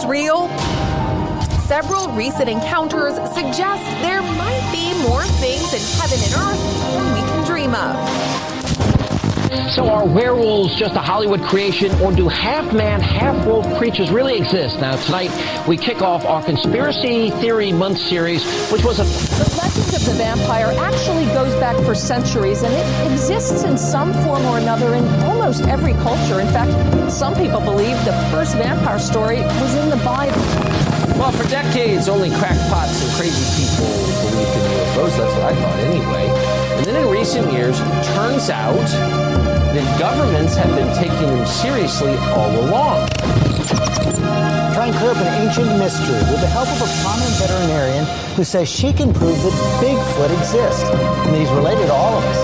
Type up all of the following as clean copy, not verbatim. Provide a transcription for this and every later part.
real? Several recent encounters suggest there might be more things in heaven and earth than we can dream of. So are werewolves just a Hollywood creation, or do half-man, half-wolf creatures really exist? Now, tonight, we kick off our Conspiracy Theory Month series, which was a... The legend of the vampire actually goes back for centuries, and it exists in some form or another in almost every culture. In fact, some people believe the first vampire story was in the Bible. Well, for decades, only crackpots and crazy people believed in UFOs. That's what I thought anyway. And then in recent years, it turns out that governments have been taking them seriously all along. Try and clear up an ancient mystery with the help of a prominent veterinarian who says she can prove that Bigfoot exists and that he's related to all of us.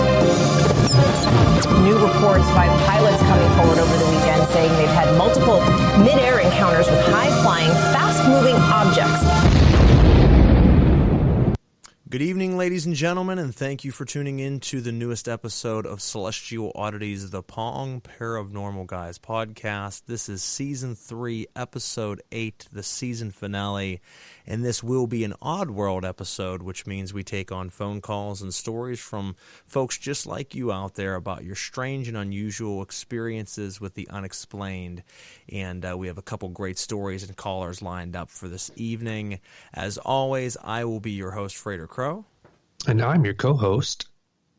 New reports by pilots coming forward over the weekend saying they've had multiple mid-air encounters with high-flying, fast-moving objects. Good evening, ladies and gentlemen, and thank you for tuning in to the newest episode of Celestial Oddities, the PONG Paranormal Guys podcast. This is Season 3, Episode 8, the season finale, and this will be an Oddworld episode, which means we take on phone calls and stories from folks just like you out there about your strange and unusual experiences with the unexplained. And we have a couple great stories and callers lined up for this evening. As always, I will be your host, Frater Crow. And I'm your co-host,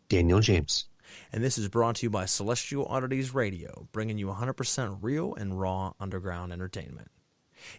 Daniel James. And this is brought to you by Celestial Oddities Radio, bringing you 100% real and raw underground entertainment.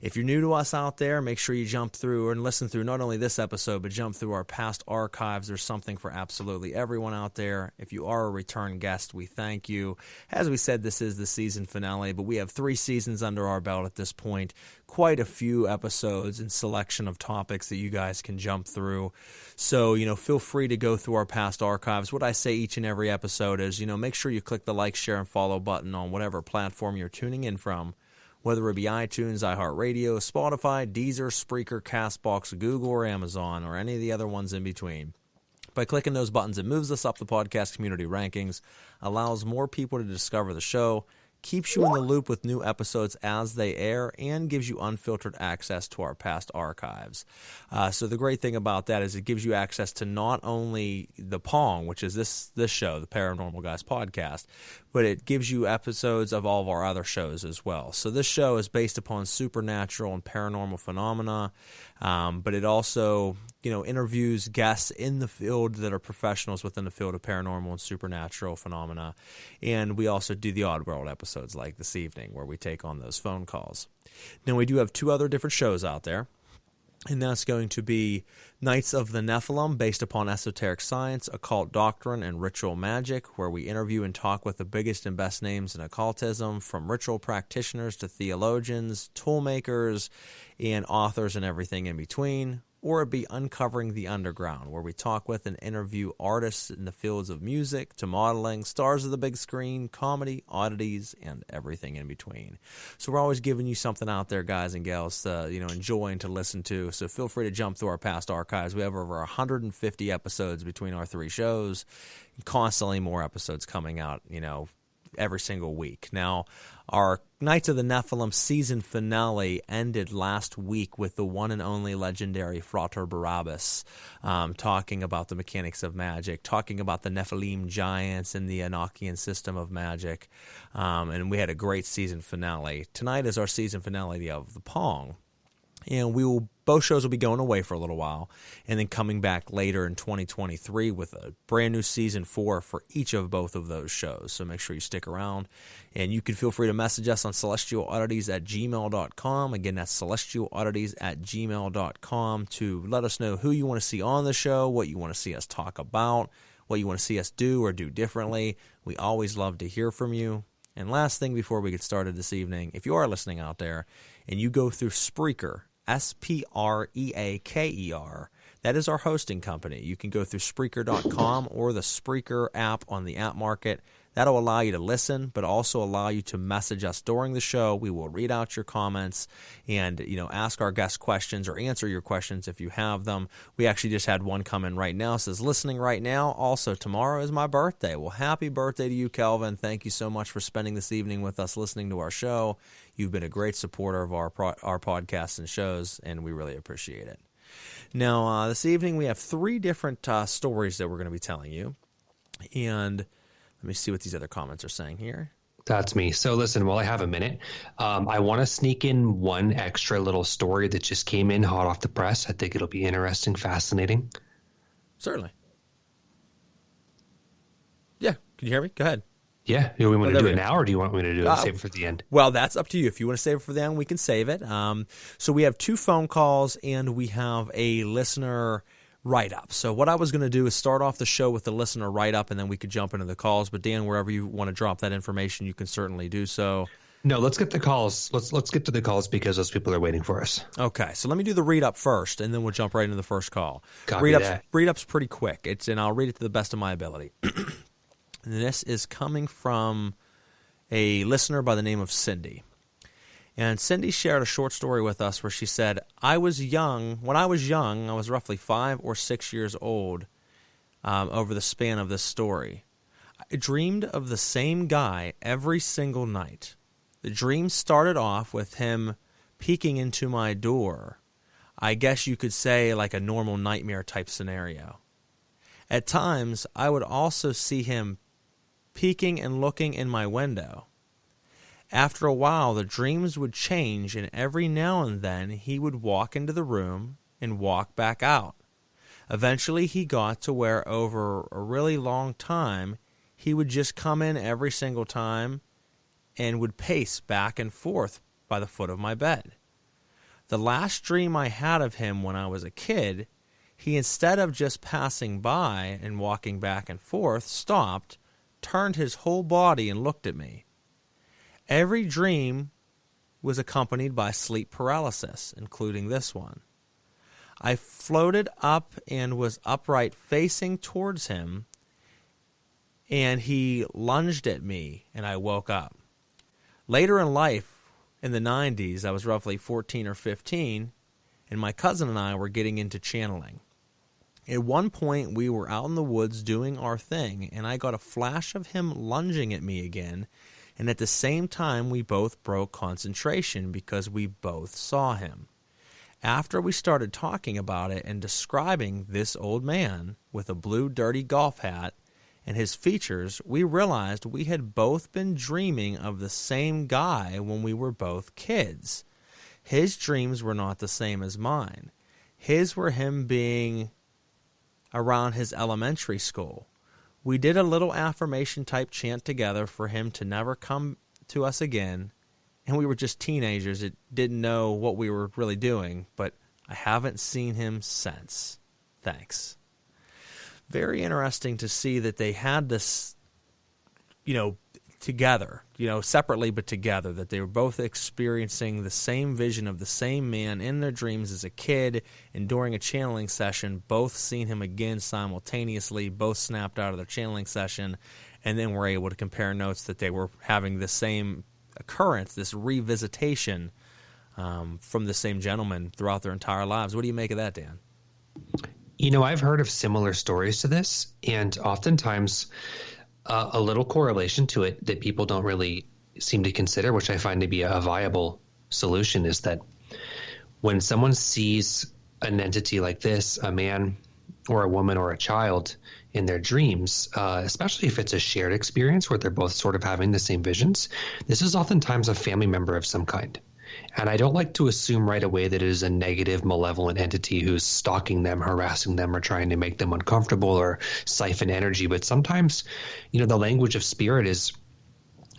If you're new to us out there, make sure you jump through and listen through not only this episode, but jump through our past archives. There's something for absolutely everyone out there. If you are a return guest, we thank you. As we said, this is the season finale, but we have 3 seasons under our belt at this point. Quite a few episodes and selection of topics that you guys can jump through. So, feel free to go through our past archives. What I say each and every episode is, make sure you click the like, share, and follow button on whatever platform you're tuning in from. Whether it be iTunes, iHeartRadio, Spotify, Deezer, Spreaker, CastBox, Google, or Amazon, or any of the other ones in between. By clicking those buttons, it moves us up the podcast community rankings, allows more people to discover the show, keeps you in the loop with new episodes as they air, and gives you unfiltered access to our past archives. So the great thing about that is it gives you access to not only the PONG, which is this show, the Paranormal Guys podcast, but it gives you episodes of all of our other shows as well. So this show is based upon supernatural and paranormal phenomena, but it also interviews guests in the field that are professionals within the field of paranormal and supernatural phenomena. And we also do the Oddworld episodes like this evening where we take on those phone calls. Now, we do have 2 other different shows out there. And that's going to be Knights of the Nephilim, based upon esoteric science, occult doctrine, and ritual magic, where we interview and talk with the biggest and best names in occultism, from ritual practitioners to theologians, tool makers, and authors and everything in between. Or it be Uncovering the Underground, where we talk with and interview artists in the fields of music to modeling, stars of the big screen, comedy, oddities, and everything in between. So we're always giving you something out there, guys and gals, to enjoy and to listen to. So feel free to jump through our past archives. We have over 150 episodes between our 3 shows, and constantly more episodes coming out, every single week. Now, our Knights of the Nephilim season finale ended last week with the one and only legendary Frater Barabbas talking about the mechanics of magic, talking about the Nephilim giants and the Enochian system of magic, and we had a great season finale. Tonight is our season finale of the PONG, and both shows will be going away for a little while and then coming back later in 2023 with a brand new season 4 for each of both of those shows. So make sure you stick around, and you can feel free to message us on celestialoddities@gmail.com. Again, that's celestialoddities@gmail.com to let us know who you want to see on the show, what you want to see us talk about, what you want to see us do or do differently. We always love to hear from you. And last thing before we get started this evening, if you are listening out there and you go through Spreaker, Spreaker, that is our hosting company. You can go through Spreaker.com or the Spreaker app on the app market. That'll allow you to listen, but also allow you to message us during the show. We will read out your comments and, ask our guest questions or answer your questions if you have them. We actually just had one come in right now. It says, listening right now. Also, tomorrow is my birthday. Well, happy birthday to you, Kelvin. Thank you so much for spending this evening with us listening to our show. You've been a great supporter of our podcasts and shows, and we really appreciate it. Now, this evening we have 3 different stories that we're going to be telling you. And let me see what these other comments are saying here. That's me. So listen, while I have a minute, I want to sneak in one extra little story that just came in hot off the press. I think it'll be interesting, fascinating. Certainly. Yeah. Can you hear me? Go ahead. Yeah. Do we want to do it now, or do you want me to do it save it for the end? Well, that's up to you. If you want to save it for the end, we can save it. So we have 2 phone calls, and we have a listener write-up. So what I was going to do is start off the show with the listener write-up, and then we could jump into the calls. But Dan, wherever you want to drop that information, you can certainly do so. No, let's get the calls. Let's get to the calls because those people are waiting for us. Okay, so let me do the read-up first, and then we'll jump right into the first call. Copy that. Read-up's pretty quick, and I'll read it to the best of my ability. And this is coming from a listener by the name of Cindy. And Cindy shared a short story with us where she said, when I was young, I was roughly 5 or 6 years old over the span of this story. I dreamed of the same guy every single night. The dream started off with him peeking into my door. I guess you could say like a normal nightmare type scenario. At times, I would also see him peeking and looking in my window. After a while, the dreams would change, and every now and then he would walk into the room and walk back out. Eventually, he got to where over a really long time, he would just come in every single time and would pace back and forth by the foot of my bed. The last dream I had of him when I was a kid, he, instead of just passing by and walking back and forth, stopped, turned his whole body and looked at me. Every dream was accompanied by sleep paralysis, including this one. I floated up and was upright facing towards him, and he lunged at me, and I woke up. Later in life, in the 90s, I was roughly 14 or 15, and my cousin and I were getting into channeling. At one point, we were out in the woods doing our thing, and I got a flash of him lunging at me again, and at the same time, we both broke concentration because we both saw him. After we started talking about it and describing this old man with a blue dirty golf hat and his features, we realized we had both been dreaming of the same guy when we were both kids. His dreams were not the same as mine. His were him being around his elementary school. We did a little affirmation type chant together for him to never come to us again, and we were just teenagers that didn't know what we were really doing, but I haven't seen him since. Thanks. Very interesting to see that they had this, together, separately but together, that they were both experiencing the same vision of the same man in their dreams as a kid, and during a channeling session, both seen him again simultaneously, both snapped out of their channeling session, and then were able to compare notes that they were having the same occurrence, this revisitation from the same gentleman throughout their entire lives. What do you make of that, Dan? I've heard of similar stories to this, and oftentimes a little correlation to it that people don't really seem to consider, which I find to be a viable solution, is that when someone sees an entity like this, a man or a woman or a child in their dreams, especially if it's a shared experience where they're both sort of having the same visions, this is oftentimes a family member of some kind. And I don't like to assume right away that it is a negative, malevolent entity who's stalking them, harassing them, or trying to make them uncomfortable or siphon energy. But sometimes, the language of spirit is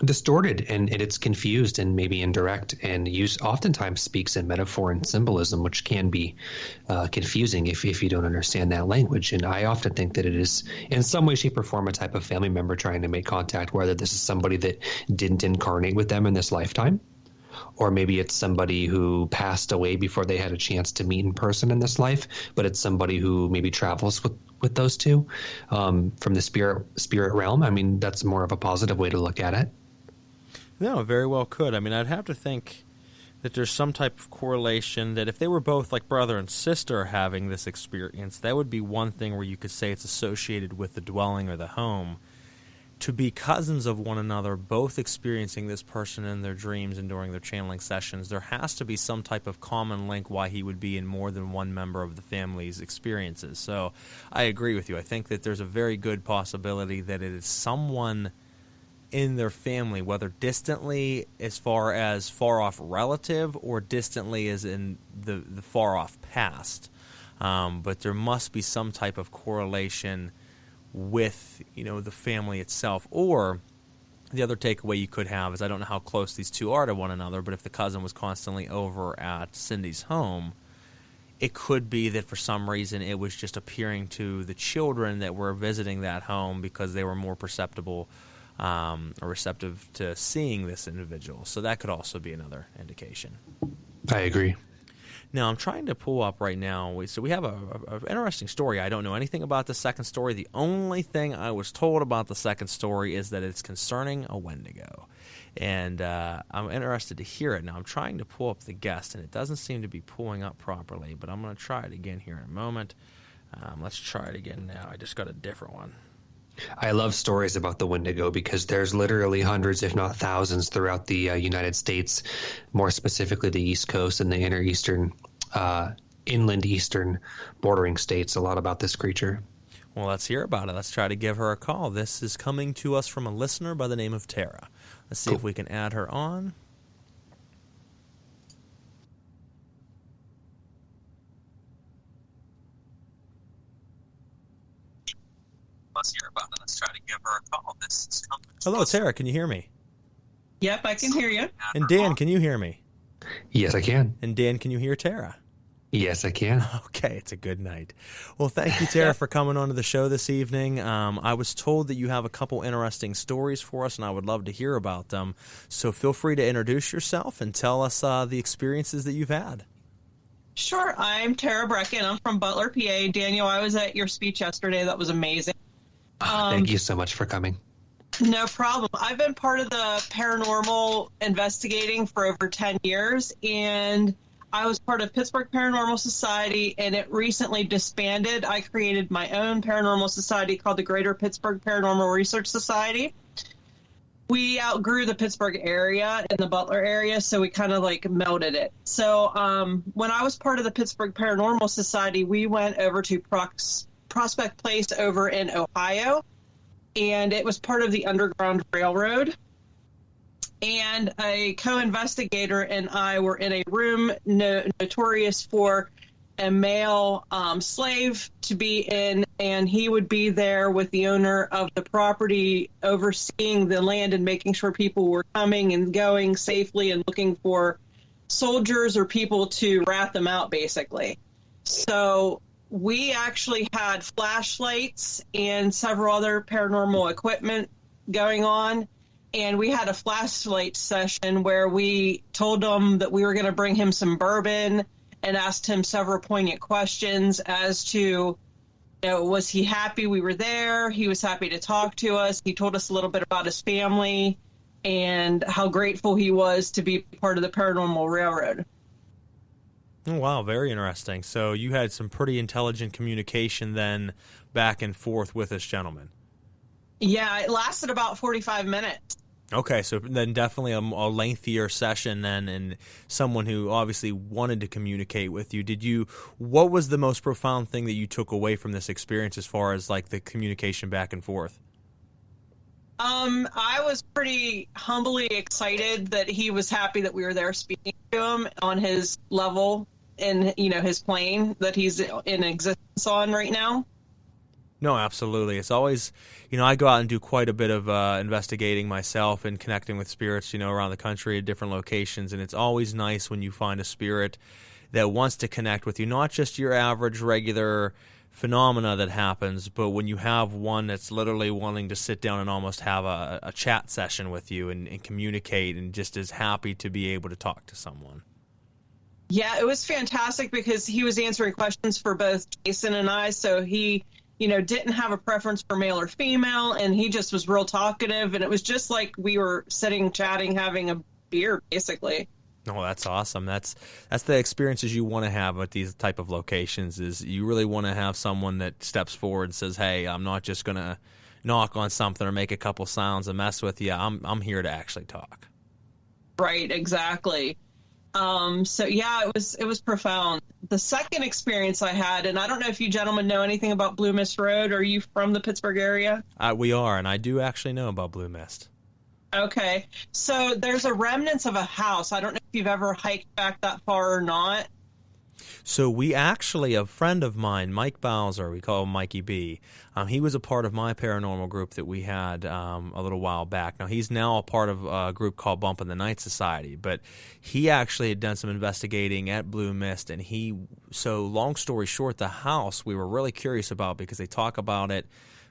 distorted and it's confused and maybe indirect, and oftentimes speaks in metaphor and symbolism, which can be confusing if you don't understand that language. And I often think that it is in some way, shape, or form a type of family member trying to make contact, whether this is somebody that didn't incarnate with them in this lifetime, or maybe it's somebody who passed away before they had a chance to meet in person in this life, but it's somebody who maybe travels with those two from the spirit realm. I mean, that's more of a positive way to look at it. No, very well could. I mean, I'd have to think that there's some type of correlation that if they were both like brother and sister having this experience, that would be one thing where you could say it's associated with the dwelling or the home. To be cousins of one another, both experiencing this person in their dreams and during their channeling sessions, there has to be some type of common link why he would be in more than one member of the family's experiences. So I agree with you. I think that there's a very good possibility that it is someone in their family, whether distantly as far as far-off relative or distantly as in the far-off past. But there must be some type of correlation with, the family itself. Or the other takeaway you could have is, I don't know how close these two are to one another, but if the cousin was constantly over at Cindy's home, it could be that for some reason it was just appearing to the children that were visiting that home because they were more perceptible or receptive to seeing this individual. So that could also be another indication. I agree. Now, I'm trying to pull up right now. So we have an interesting story. I don't know anything about the second story. The only thing I was told about the second story is that it's concerning a Wendigo. And I'm interested to hear it. Now, I'm trying to pull up the guest, and it doesn't seem to be pulling up properly, but I'm going to try it again here in a moment. Let's try it again now. I just got a different one. I love stories about the Wendigo because there's literally hundreds, if not thousands, throughout the United States, more specifically the East Coast and the inland eastern bordering states. A lot about this creature. Well, let's hear about it. Let's try to give her a call. This is coming to us from a listener by the name of Tara. Let's see if we can add her on. Let's hear about it. Let's try to give her a call. This is coming. Hello, Tara. Can you hear me? Yep, I can hear you. And Dan, can you hear me? Yes, I can. And Dan, can you hear Tara? Yes, I can. Okay, it's a good night. Well, thank you, Tara, for coming on to the show this evening. I was told that you have a couple interesting stories for us, and I would love to hear about them. So feel free to introduce yourself and tell us the experiences that you've had. Sure. I'm Tara Brecken. I'm from Butler, PA. Daniel, I was at your speech yesterday. That was amazing. Thank you so much for coming. No problem. I've been part of the paranormal investigating for over 10 years, and I was part of Pittsburgh Paranormal Society, and it recently disbanded. I created my own paranormal society called the Greater Pittsburgh Paranormal Research Society. We outgrew the Pittsburgh area and the Butler area, so we kind of melded it. So when I was part of the Pittsburgh Paranormal Society, we went over to Prospect Place over in Ohio, and it was part of the Underground Railroad. And a co-investigator and I were in a room notorious for a male slave to be in, and he would be there with the owner of the property overseeing the land and making sure people were coming and going safely and looking for soldiers or people to rat them out, basically. So we actually had flashlights and several other paranormal equipment going on, and we had a flashlight session where we told him that we were going to bring him some bourbon and asked him several poignant questions as to, was he happy we were there? He was happy to talk to us. He told us a little bit about his family and how grateful he was to be part of the Paranormal Railroad. Oh, wow, very interesting. So you had some pretty intelligent communication then back and forth with this gentleman. Yeah, it lasted about 45 minutes. Okay, so then definitely a lengthier session then, and someone who obviously wanted to communicate with you. What was the most profound thing that you took away from this experience as far as the communication back and forth? I was pretty humbly excited that he was happy that we were there speaking to him on his level in, his plane that he's in existence on right now. No, absolutely. It's always, I go out and do quite a bit of investigating myself and connecting with spirits, around the country at different locations. And it's always nice when you find a spirit that wants to connect with you, not just your average, regular phenomena that happens, but when you have one that's literally wanting to sit down and almost have a chat session with you and communicate and just is happy to be able to talk to someone. Yeah, it was fantastic because he was answering questions for both Jason and I, so he, didn't have a preference for male or female, and he just was real talkative, and it was just like we were sitting, chatting, having a beer, basically. Oh, that's awesome. That's the experiences you want to have at these type of locations. Is you really want to have someone that steps forward and says, "Hey, I'm not just going to knock on something or make a couple sounds and mess with you. I'm here to actually talk." Right, exactly. So yeah, it was profound. The second experience I had, and I don't know if you gentlemen know anything about Blue Mist Road. Are you from the Pittsburgh area? We are, and I do actually know about Blue Mist. Okay, so there's a remnants of a house. I don't know if you've ever hiked back that far or not. So we actually, a friend of mine, Mike Bowser, we call him Mikey B, he was a part of my paranormal group that we had a little while back. Now, he's now a part of a group called Bump in the Night Society, but he actually had done some investigating at Blue Mist, and so long story short, the house we were really curious about because they talk about it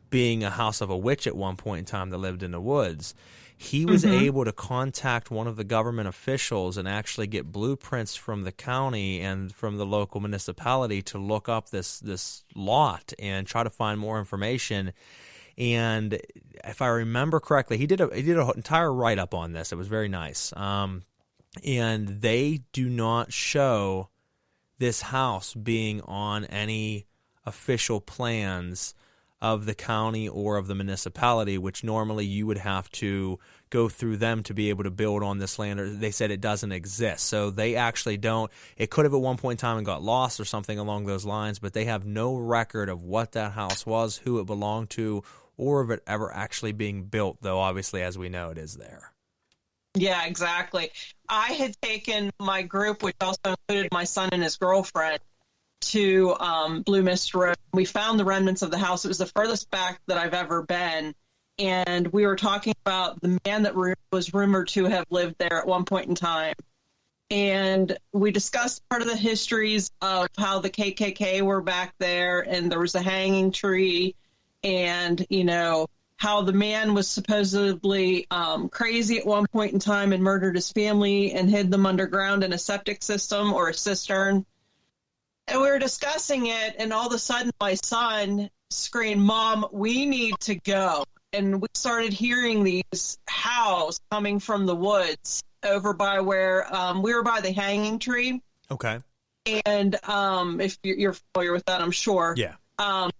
being a house of a witch at one point in time that lived in the woods. He was able to contact one of the government officials and actually get blueprints from the county and from the local municipality to look up this lot and try to find more information. And if I remember correctly, he did an entire write-up on this. It was very nice. And they do not show this house being on any official plans of the county or of the municipality, which normally you would have to go through them to be able to build on this land. Or they said it doesn't exist. So they actually don't. It could have at one point in time and got lost or something along those lines, but they have no record of what that house was, who it belonged to, or of it ever actually being built, though obviously, as we know, it is there. Yeah, exactly. I had taken my group, which also included my son and his girlfriend, to Blue Mist Road. We found the remnants of the house. It was the furthest back that I've ever been. And we were talking about the man that was rumored to have lived there at one point in time. And we discussed part of the histories of how the KKK were back there, and there was a hanging tree, and, how the man was supposedly crazy at one point in time and murdered his family and hid them underground in a septic system or a cistern. And we were discussing it, and all of a sudden my son screamed, "Mom, we need to go." And we started hearing these howls coming from the woods over by where we were by the hanging tree. Okay. And if you're familiar with that, I'm sure. Yeah.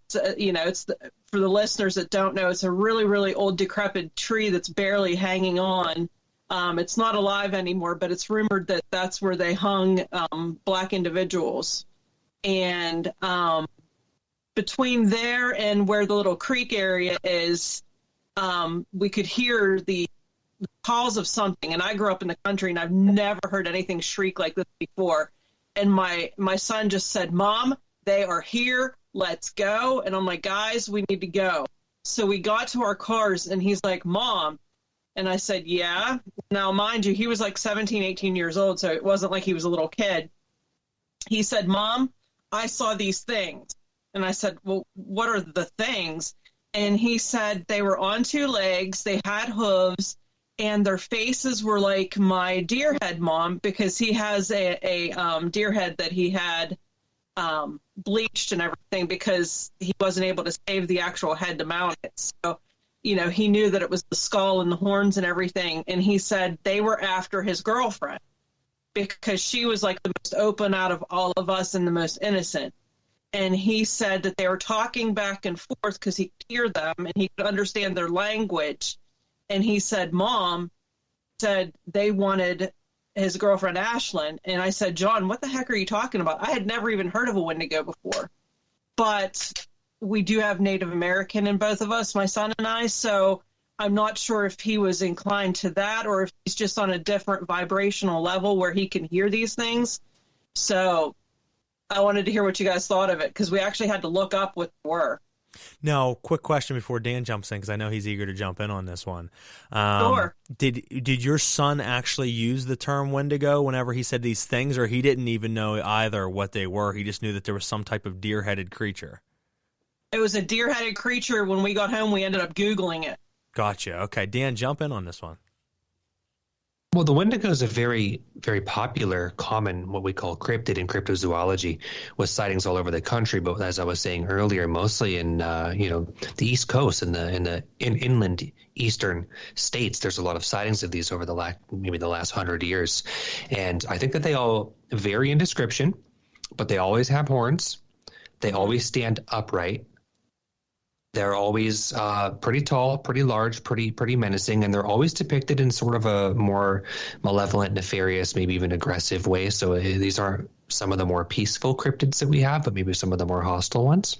So, it's for the listeners that don't know, it's a really, really old decrepit tree that's barely hanging on. It's not alive anymore, but it's rumored that that's where they hung black individuals. And between there and where the little creek area is, we could hear the calls of something. And I grew up in the country, and I've never heard anything shriek like this before. And my son just said, "Mom, they are here. Let's go." And I'm like, "Guys, we need to go." So we got to our cars, and he's like, "Mom." And I said, "Yeah." Now, mind you, he was like 17, 18 years old, so it wasn't like he was a little kid. He said, "Mom, I saw these things." And I said, "Well, what are the things?" And he said they were on two legs, they had hooves, and their faces were like my deer head, Mom, because he has a deer head that he had bleached and everything because he wasn't able to save the actual head to mount it. So, he knew that it was the skull and the horns and everything. And he said they were after his girlfriend because she was like the most open out of all of us and the most innocent. And he said that they were talking back and forth because he could hear them and he could understand their language. And he said, Mom said they wanted his girlfriend, Ashlyn. And I said, John, what the heck are you talking about? I had never even heard of a Wendigo before. But we do have Native American in both of us, my son and I. So I'm not sure if he was inclined to that or if he's just on a different vibrational level where he can hear these things. So I wanted to hear what you guys thought of it because we actually had to look up what they were. Now, quick question before Dan jumps in, because I know he's eager to jump in on this one. Sure. Did your son actually use the term Wendigo whenever he said these things, or he didn't even know either what they were? He just knew that there was some type of deer-headed creature? It was a deer-headed creature. When we got home, we ended up Googling it. Gotcha. Okay, Dan, jump in on this one. Well, the Wendigo is a very, very popular, common, what we call cryptid in cryptozoology, with sightings all over the country. But as I was saying earlier, mostly in the East Coast and in inland eastern states, there's a lot of sightings of these over the last 100 years, and I think that they all vary in description, but they always have horns. They always stand upright. They're always pretty tall, pretty large, pretty menacing, and they're always depicted in sort of a more malevolent, nefarious, maybe even aggressive way. So these aren't some of the more peaceful cryptids that we have, but maybe some of the more hostile ones.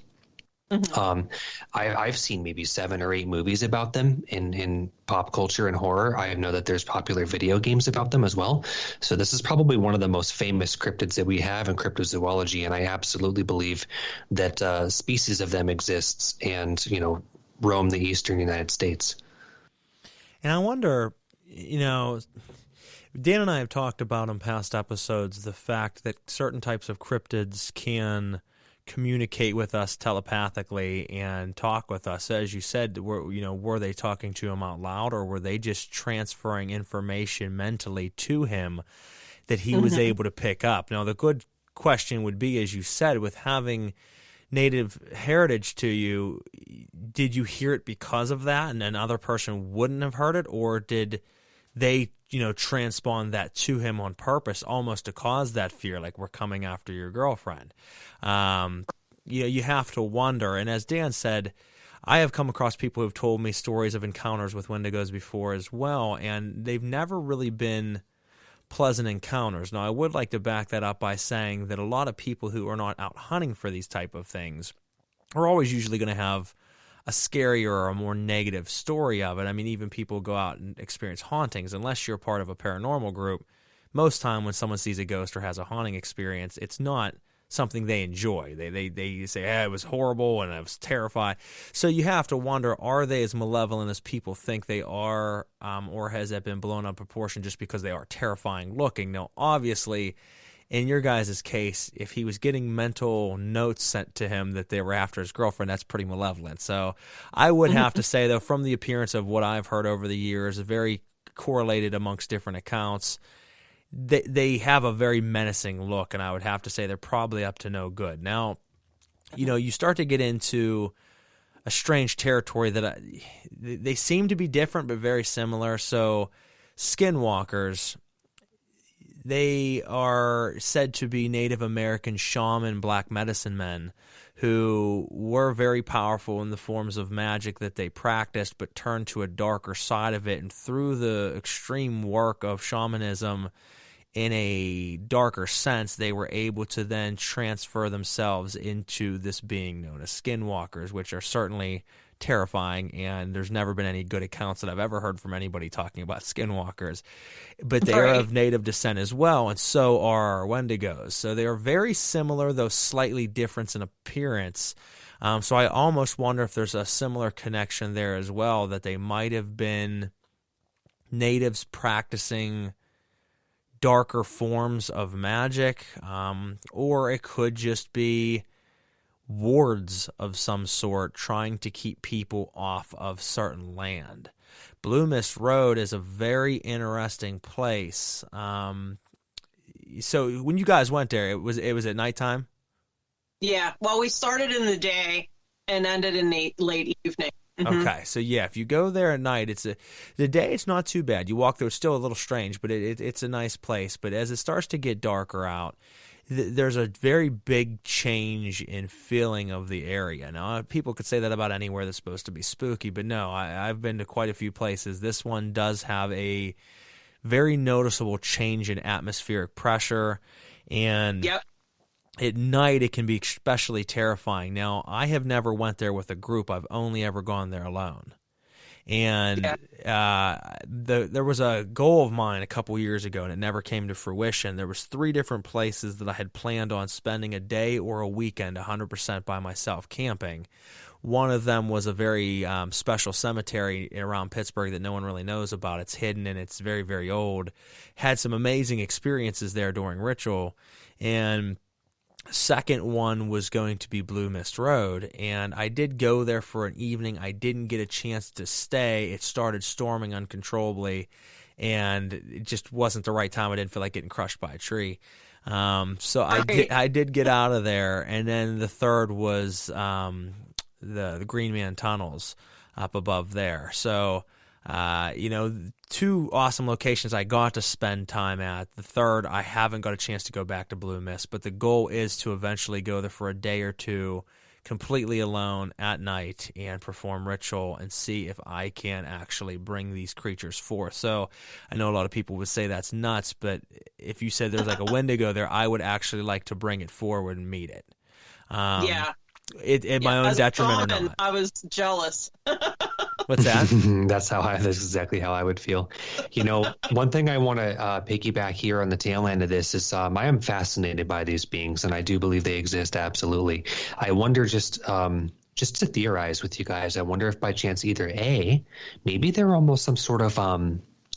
Mm-hmm. I've seen maybe 7 or 8 movies about them in pop culture and horror. I know that there's popular video games about them as well. So this is probably one of the most famous cryptids that we have in cryptozoology, and I absolutely believe that species of them exists and roam the eastern United States. And I wonder, Dan and I have talked about in past episodes the fact that certain types of cryptids can communicate with us telepathically and talk with us. As you said, were they talking to him out loud, or were they just transferring information mentally to him that he was able to pick up? Now, the good question would be, as you said, with having Native heritage to you, did you hear it because of that and another person wouldn't have heard it, or did they transpond that to him on purpose, almost to cause that fear, like we're coming after your girlfriend? You have to wonder. And as Dan said, I have come across people who've told me stories of encounters with Wendigos before as well, and they've never really been pleasant encounters. Now, I would like to back that up by saying that a lot of people who are not out hunting for these type of things are always usually going to have a scarier or a more negative story of it. I mean, even people go out and experience hauntings. Unless you're part of a paranormal group, most time when someone sees a ghost or has a haunting experience, it's not something they enjoy. They say, it was horrible and I was terrified. So you have to wonder, are they as malevolent as people think they are, or has that been blown up proportion just because they are terrifying looking? Now, obviously, in your guys' case, if he was getting mental notes sent to him that they were after his girlfriend, that's pretty malevolent. So I would have to say, though, from the appearance of what I've heard over the years, very correlated amongst different accounts, they have a very menacing look, and I would have to say they're probably up to no good. Now, you start to get into a strange territory that they seem to be different but very similar. So skinwalkers, they are said to be Native American shaman black medicine men who were very powerful in the forms of magic that they practiced, but turned to a darker side of it. And through the extreme work of shamanism in a darker sense, they were able to then transfer themselves into this being known as skinwalkers, which are certainly terrifying, and there's never been any good accounts that I've ever heard from anybody talking about skinwalkers. But they are of native descent as well, and so are Wendigos. So they are very similar, though slightly different in appearance. So I almost wonder if there's a similar connection there as well, that they might have been natives practicing darker forms of magic, or it could just be wards of some sort trying to keep people off of certain land. Blue Mist Road is a very interesting place. So when you guys went there, it was at nighttime? Yeah, well, we started in the day and ended in the late evening. Mm-hmm. Okay, so yeah, if you go there at night, the day it's not too bad. You walk through, it's still a little strange, but it's a nice place. But as it starts to get darker out, there's a very big change in feeling of the area. Now, people could say that about anywhere that's supposed to be spooky, but no, I've been to quite a few places. This one does have a very noticeable change in atmospheric pressure, and at night it can be especially terrifying. Now, I have never went there with a group. I've only ever gone there alone. And there was a goal of mine a couple years ago, and it never came to fruition. There was 3 different places that I had planned on spending a day or a weekend 100% by myself camping. One of them was a very special cemetery around Pittsburgh that no one really knows about. It's hidden and it's very, very old. Had some amazing experiences there during ritual. And second one was going to be Blue Mist Road, and I did go there for an evening. I didn't get a chance to stay. It started storming uncontrollably, and it just wasn't the right time. I didn't feel like getting crushed by a tree. So I did get out of there, and then the third was the Green Man Tunnels up above there. So, two awesome locations I got to spend time at. The third, I haven't got a chance to go back to Blue Mist, but the goal is to eventually go there for a day or two completely alone at night and perform ritual and see if I can actually bring these creatures forth. So I know a lot of people would say that's nuts, but if you said there's like a Wendigo there, I would actually like to bring it forward and meet it. Yeah. My own detriment or not. I was jealous. What's that? That's exactly how I would feel. One thing I want to piggyback here on the tail end of this is I am fascinated by these beings, and I do believe they exist. Absolutely. I wonder just to theorize with you guys. I wonder if by chance either maybe they're almost some sort of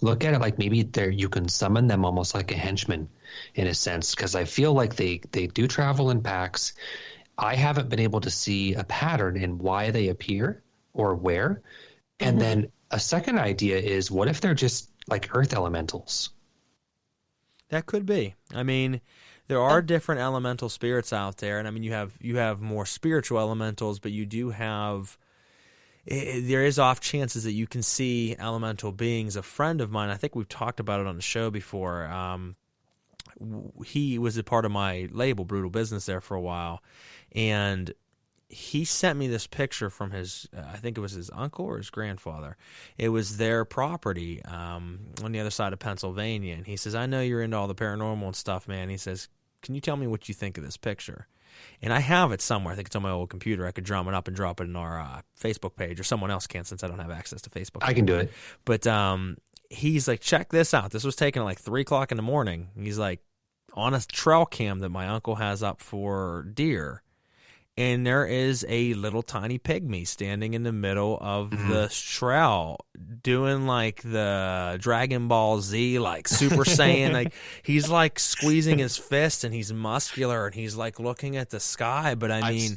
look at it like maybe you can summon them almost like a henchman in a sense, because I feel like they do travel in packs. I haven't been able to see a pattern in why they appear or where. And then a second idea is, what if they're just like earth elementals? That could be. I mean, there are different elemental spirits out there, and I mean, you have more spiritual elementals, but you do have. There is off chances that you can see elemental beings. A friend of mine, I think we've talked about it on the show before. He was a part of my label, Brutal Business, there for a while, and he sent me this picture from his, I think it was his uncle or his grandfather. It was their property on the other side of Pennsylvania, and he says, I know you're into all the paranormal and stuff, man. He says, can you tell me what you think of this picture? And I have it somewhere. I think it's on my old computer. I could drum it up and drop it in our Facebook page, or someone else can, since I don't have access to Facebook. I can do it. But he's like, check this out. This was taken at like 3 o'clock in the morning. He's like, on a trail cam that my uncle has up for deer, and there is a little tiny pygmy standing in the middle of the trail doing like the Dragon Ball Z, like Super Saiyan. Like he's like squeezing his fist, and he's muscular, and he's like looking at the sky. But I mean,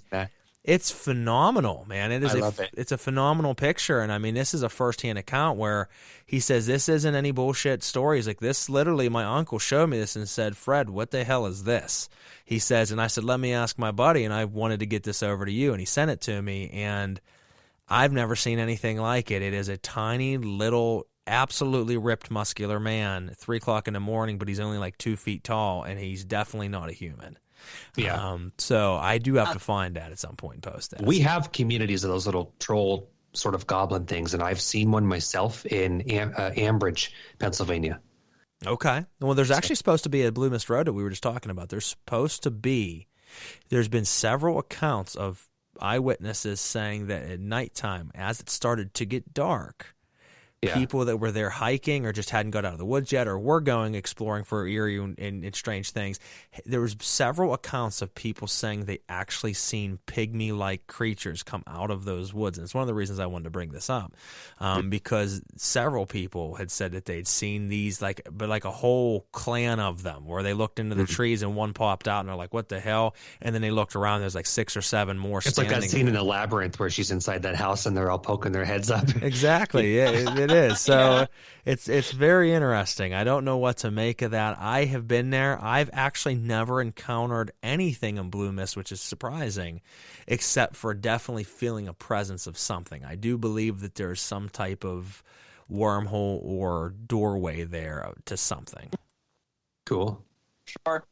it's phenomenal, man. It's a phenomenal picture. And I mean, this is a firsthand account where he says this isn't any bullshit story. He's like, this literally, my uncle showed me this and said, Fred, what the hell is this? He says, and I said, let me ask my buddy, and I wanted to get this over to you. And he sent it to me, and I've never seen anything like it. It is a tiny little, absolutely ripped, muscular man at 3 o'clock in the morning, but he's only like 2 feet tall, and he's definitely not a human. Yeah. So I do have to find that at some point and post that. We have communities of those little troll sort of goblin things, and I've seen one myself in Ambridge, Pennsylvania. Okay. Well, there's actually supposed to be a Blue Mist Road that we were just talking about. There's been several accounts of eyewitnesses saying that at nighttime, as it started to get dark, people that were there hiking or just hadn't got out of the woods yet or were going exploring for eerie and strange things, there was several accounts of people saying they actually seen pygmy-like creatures come out of those woods. And it's one of the reasons I wanted to bring this up, because several people had said that they'd seen these, like a whole clan of them, where they looked into the trees and one popped out and they're like, what the hell? And then they looked around, there's like 6 or 7 more standing. It's like that scene in the Labyrinth where she's inside that house and they're all poking their heads up. Exactly. Yeah, it is. So it's very interesting. I don't know what to make of that. I have been there. I've actually never encountered anything in Blue Mist, which is surprising, except for definitely feeling a presence of something. I do believe that there's some type of wormhole or doorway there to something. Cool. Sure.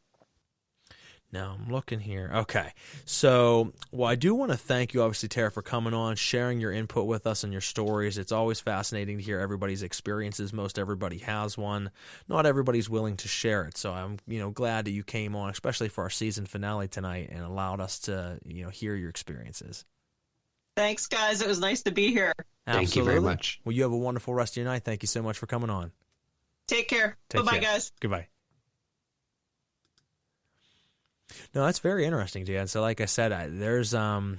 Now, I'm looking here. Okay. So, I do want to thank you, obviously, Tara, for coming on, sharing your input with us and your stories. It's always fascinating to hear everybody's experiences. Most everybody has one. Not everybody's willing to share it. So I'm, glad that you came on, especially for our season finale tonight, and allowed us to, hear your experiences. Thanks, guys. It was nice to be here. Absolutely. Thank you very much. Well, you have a wonderful rest of your night. Thank you so much for coming on. Take care. Bye-bye, guys. Goodbye. No, that's very interesting, Jan. So like I said, there's a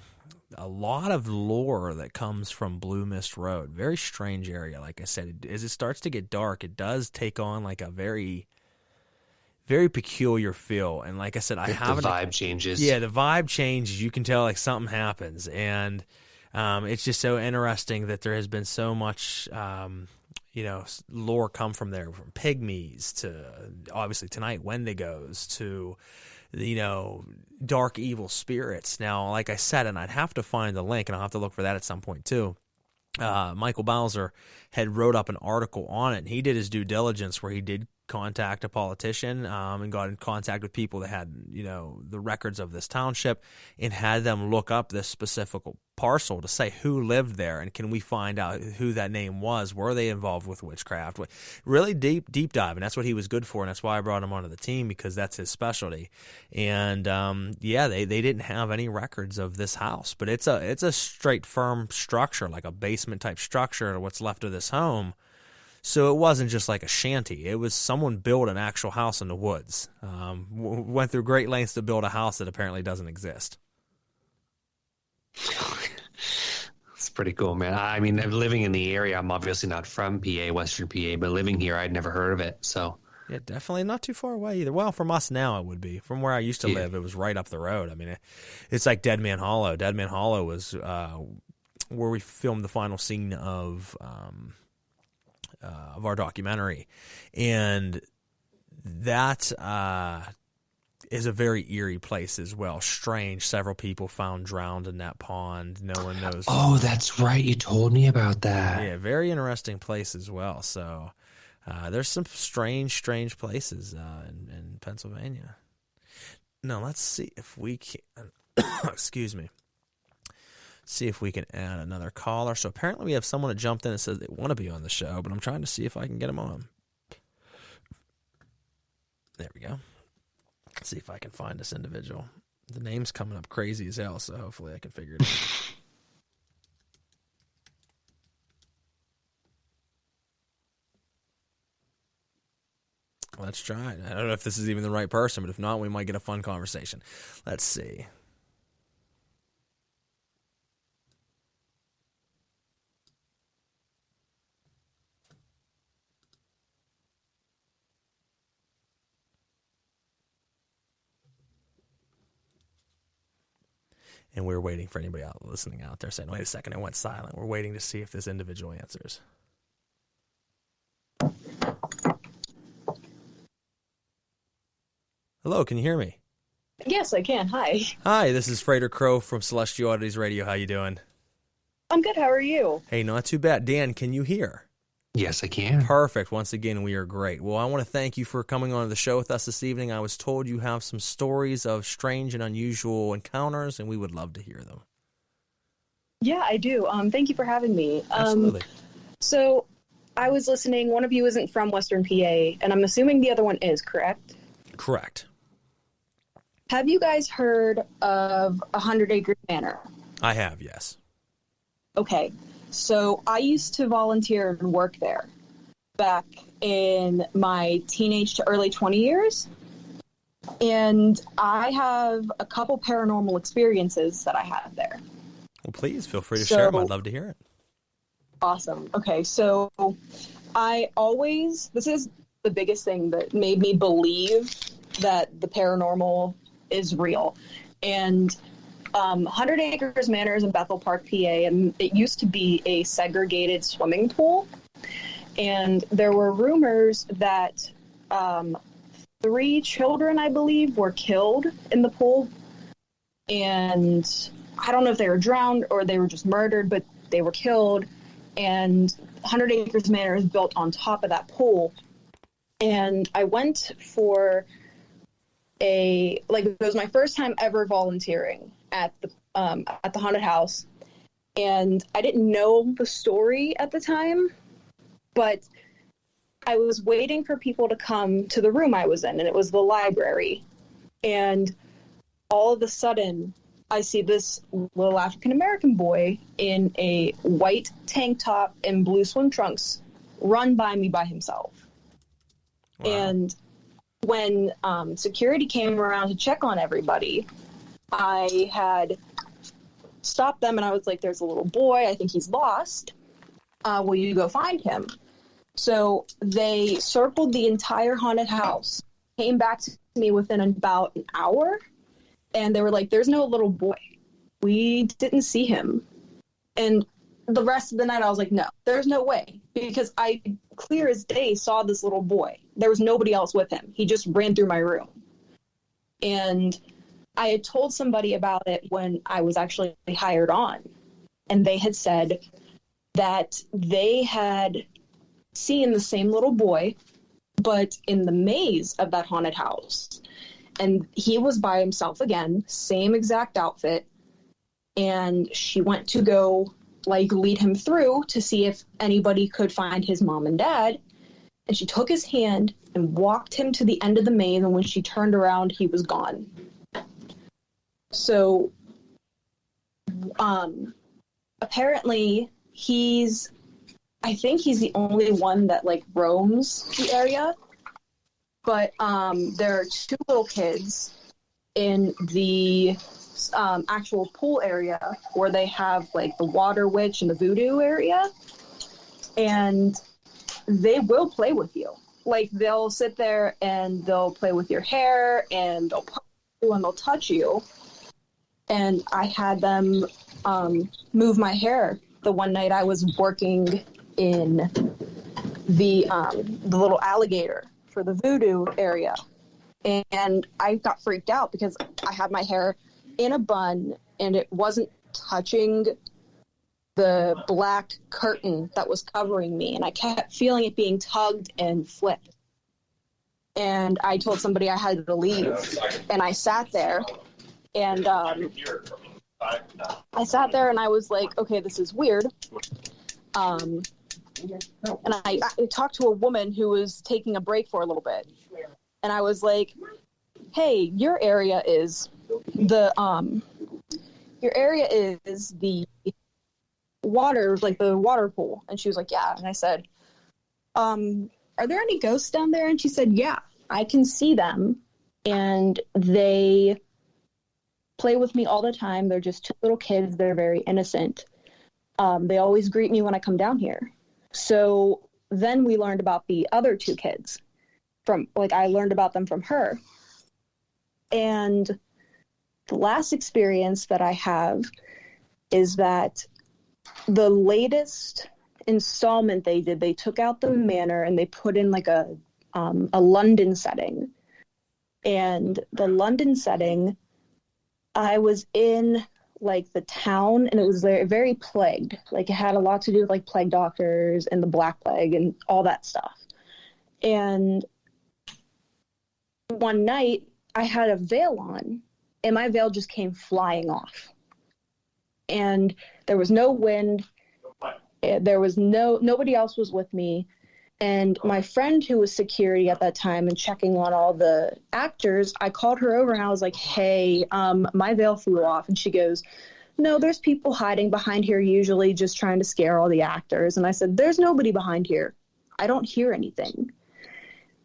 lot of lore that comes from Blue Mist Road. Very strange area. Like I said, as it starts to get dark, it does take on like a very, very peculiar feel. And like I said, the vibe changes. Yeah, the vibe changes. You can tell like something happens, and it's just so interesting that there has been so much, lore come from there, from pygmies to obviously tonight Wendigos to, dark evil spirits. Now, like I said, and I'd have to find the link, and I'll have to look for that at some point too. Michael Bowser had wrote up an article on it, and he did his due diligence where he did contact a politician and got in contact with people that had, the records of this township, and had them look up this specific parcel to say who lived there and can we find out who that name was. Were they involved with witchcraft? Really deep dive, and that's what he was good for, and that's why I brought him onto the team, because that's his specialty. And they didn't have any records of this house, but it's a straight firm structure, like a basement type structure, what's left of this home. So it wasn't just like a shanty. It was someone built an actual house in the woods. Went through great lengths to build a house that apparently doesn't exist. It's pretty cool, man. I mean, living in the area, I'm obviously not from PA, Western PA, but living here, I'd never heard of it. So yeah, definitely not too far away either. Well, from us now, it would be. From where I used to live, it was right up the road. I mean, it's like Dead Man Hollow. Dead Man Hollow was where we filmed the final scene of our documentary, and that is a very eerie place as well. Strange. Several people found drowned in that pond. No one knows. Oh, that's right. You told me about that. Yeah, very interesting place as well. So there's some strange places in Pennsylvania. Now let's see if we can. Excuse me. See if we can add another caller. So apparently we have someone that jumped in and says they want to be on the show, but I'm trying to see if I can get them on. There we go. Let's see if I can find this individual. The name's coming up crazy as hell, so hopefully I can figure it out. Let's try it. I don't know if this is even the right person, but if not, we might get a fun conversation. Let's see. And we're waiting for anybody listening out there saying, wait a second, it went silent. We're waiting to see if this individual answers. Hello, can you hear me? Yes, I can. Hi. Hi, this is Frater Crow from Celestial Oddities Radio. How you doing? I'm good. How are you? Hey, not too bad. Dan, can you hear? Yes, I can. Perfect. Once again, we are great. Well, I want to thank you for coming on the show with us this evening. I was told you have some stories of strange and unusual encounters, and we would love to hear them. Yeah, I do. Thank you for having me. Absolutely. So I was listening. One of you isn't from Western PA, and I'm assuming the other one is, correct? Correct. Have you guys heard of 100 Acres Manor? I have, yes. Okay. So I used to volunteer and work there back in my teenage to early 20 years. And I have a couple paranormal experiences that I had there. Well, please feel free to share them. I'd love to hear it. Awesome. Okay. So this is the biggest thing that made me believe that the paranormal is real. And 100 Acres Manor is in Bethel Park, PA, and it used to be a segregated swimming pool. And there were rumors that 3 children, I believe, were killed in the pool. And I don't know if they were drowned or they were just murdered, but they were killed. And 100 Acres Manor is built on top of that pool. And I went for it was my first time ever volunteering at the haunted house, and I didn't know the story at the time, but I was waiting for people to come to the room I was in, and it was the library. And all of a sudden, I see this little African-American boy in a white tank top and blue swim trunks run by me by himself. Wow. And when security came around to check on everybody, I had stopped them and I was like, there's a little boy. I think he's lost. Will you go find him? So they circled the entire haunted house came back to me within about an hour, and they were like, there's no little boy. We didn't see him. And the rest of the night I was like, no, there's no way, because I clear as day saw this little boy. There was nobody else with him. He just ran through my room. And I had told somebody about it when I was actually hired on, and they had said that they had seen the same little boy, but in the maze of that haunted house. And he was by himself again, same exact outfit. And she went to go lead him through to see if anybody could find his mom and dad. And she took his hand and walked him to the end of the maze. And when she turned around, he was gone. So, apparently I think he's the only one that roams the area. But, there are two little kids in the actual pool area where they have the water witch and the voodoo area, and they will play with you. They'll sit there and they'll play with your hair, and they'll push you and they'll touch you. And I had them move my hair the one night I was working in the little alligator for the voodoo area, and I got freaked out because I had my hair in a bun and it wasn't touching the black curtain that was covering me, and I kept feeling it being tugged and flipped. And I told somebody I had to leave, and I sat there, and I was like, okay, this is weird. And I talked to a woman who was taking a break for a little bit, and I was like, hey, your area is the water, the water pool. And she was like, yeah. And I said, are there any ghosts down there? And she said, yeah, I can see them, and they play with me all the time. They're just two little kids. They're very innocent. They always greet me when I come down here. So then we learned about the other two kids I learned about them from her. And the last experience that I have is that the latest installment they did, they took out the manor and they put in a London setting. And the London setting, I was in the town, and it was very, very plagued. It had a lot to do with plague doctors and the Black Plague and all that stuff. And one night I had a veil on, and my veil just came flying off. And there was no wind. There was nobody else was with me. And my friend who was security at that time and checking on all the actors, I called her over and I was like, hey, my veil flew off. And she goes, no, there's people hiding behind here usually just trying to scare all the actors. And I said, there's nobody behind here. I don't hear anything.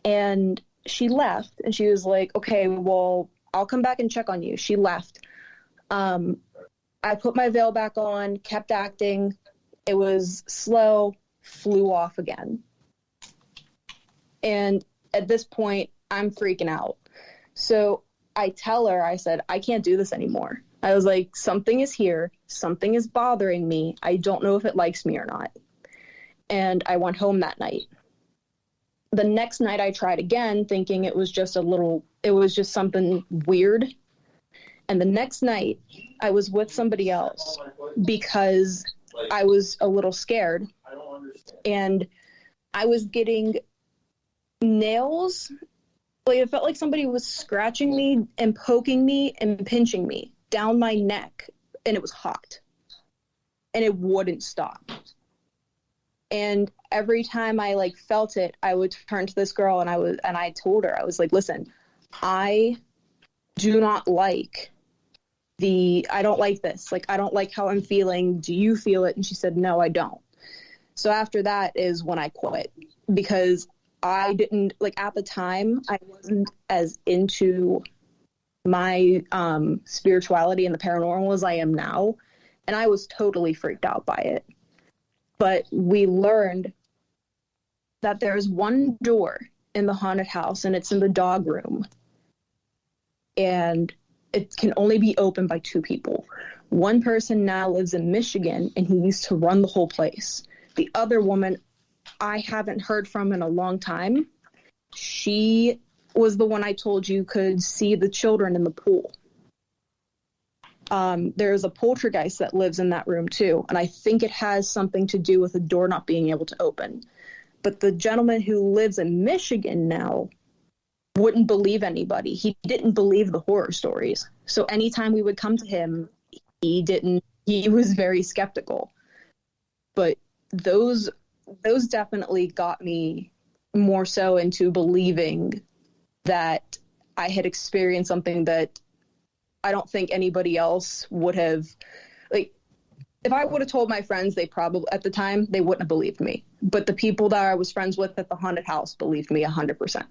And she left, and she was like, okay, well, I'll come back and check on you. She left. I put my veil back on, kept acting. It was slow, flew off again. And at this point, I'm freaking out. So I tell her, I said, I can't do this anymore. I was like, something is here. Something is bothering me. I don't know if it likes me or not. And I went home that night. The next night I tried again, thinking it was just something weird. And the next night I was with somebody else because I was a little scared. And I was getting nails. It felt like somebody was scratching me and poking me and pinching me down my neck, and it was hot. And it wouldn't stop. And every time I felt it, I would turn to this girl and I told her, I was like, listen, I do not like I don't like this. I don't like how I'm feeling. Do you feel it? And she said, no, I don't. So after that is when I quit, because I didn't, at the time, I wasn't as into my spirituality and the paranormal as I am now. And I was totally freaked out by it. But we learned that there's one door in the haunted house, and it's in the dog room. And it can only be opened by 2 people. One person now lives in Michigan, and he used to run the whole place. The other woman I haven't heard from in a long time. She was the one I told you could see the children in the pool. There's a poltergeist that lives in that room too, and I think it has something to do with the door not being able to open. But the gentleman who lives in Michigan now wouldn't believe anybody. He didn't believe the horror stories. So anytime we would come to him, he was very skeptical. But those definitely got me more so into believing that I had experienced something that I don't think anybody else would have. Like, if I would have told my friends, they probably, at the time, they wouldn't have believed me. But the people that I was friends with at the haunted house believed me 100%.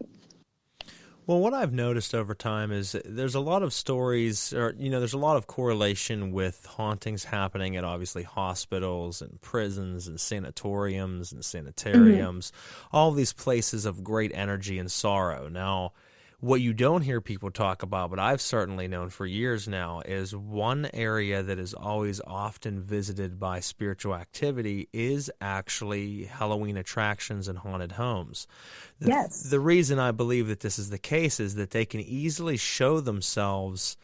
Well, what I've noticed over time is there's a lot of stories, or, there's a lot of correlation with hauntings happening at obviously hospitals and prisons and sanatoriums and sanitariums, all these places of great energy and sorrow. Now, what you don't hear people talk about, but I've certainly known for years now, is one area that is always often visited by spiritual activity is actually Halloween attractions and haunted homes. Yes. The reason I believe that this is the case is that they can easily show themselves,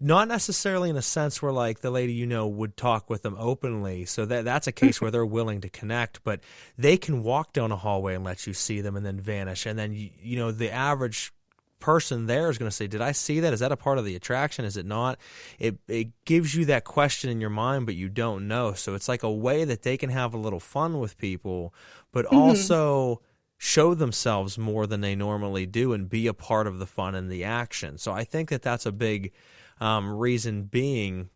not necessarily in a sense where like the lady would talk with them openly, so that's a case where they're willing to connect, but they can walk down a hallway and let you see them and then vanish, and then the average person there is going to say, did I see that? Is that a part of the attraction? Is it not? It gives you that question in your mind, but you don't know. So it's like a way that they can have a little fun with people, but also show themselves more than they normally do and be a part of the fun and the action. So I think that that's a big reason being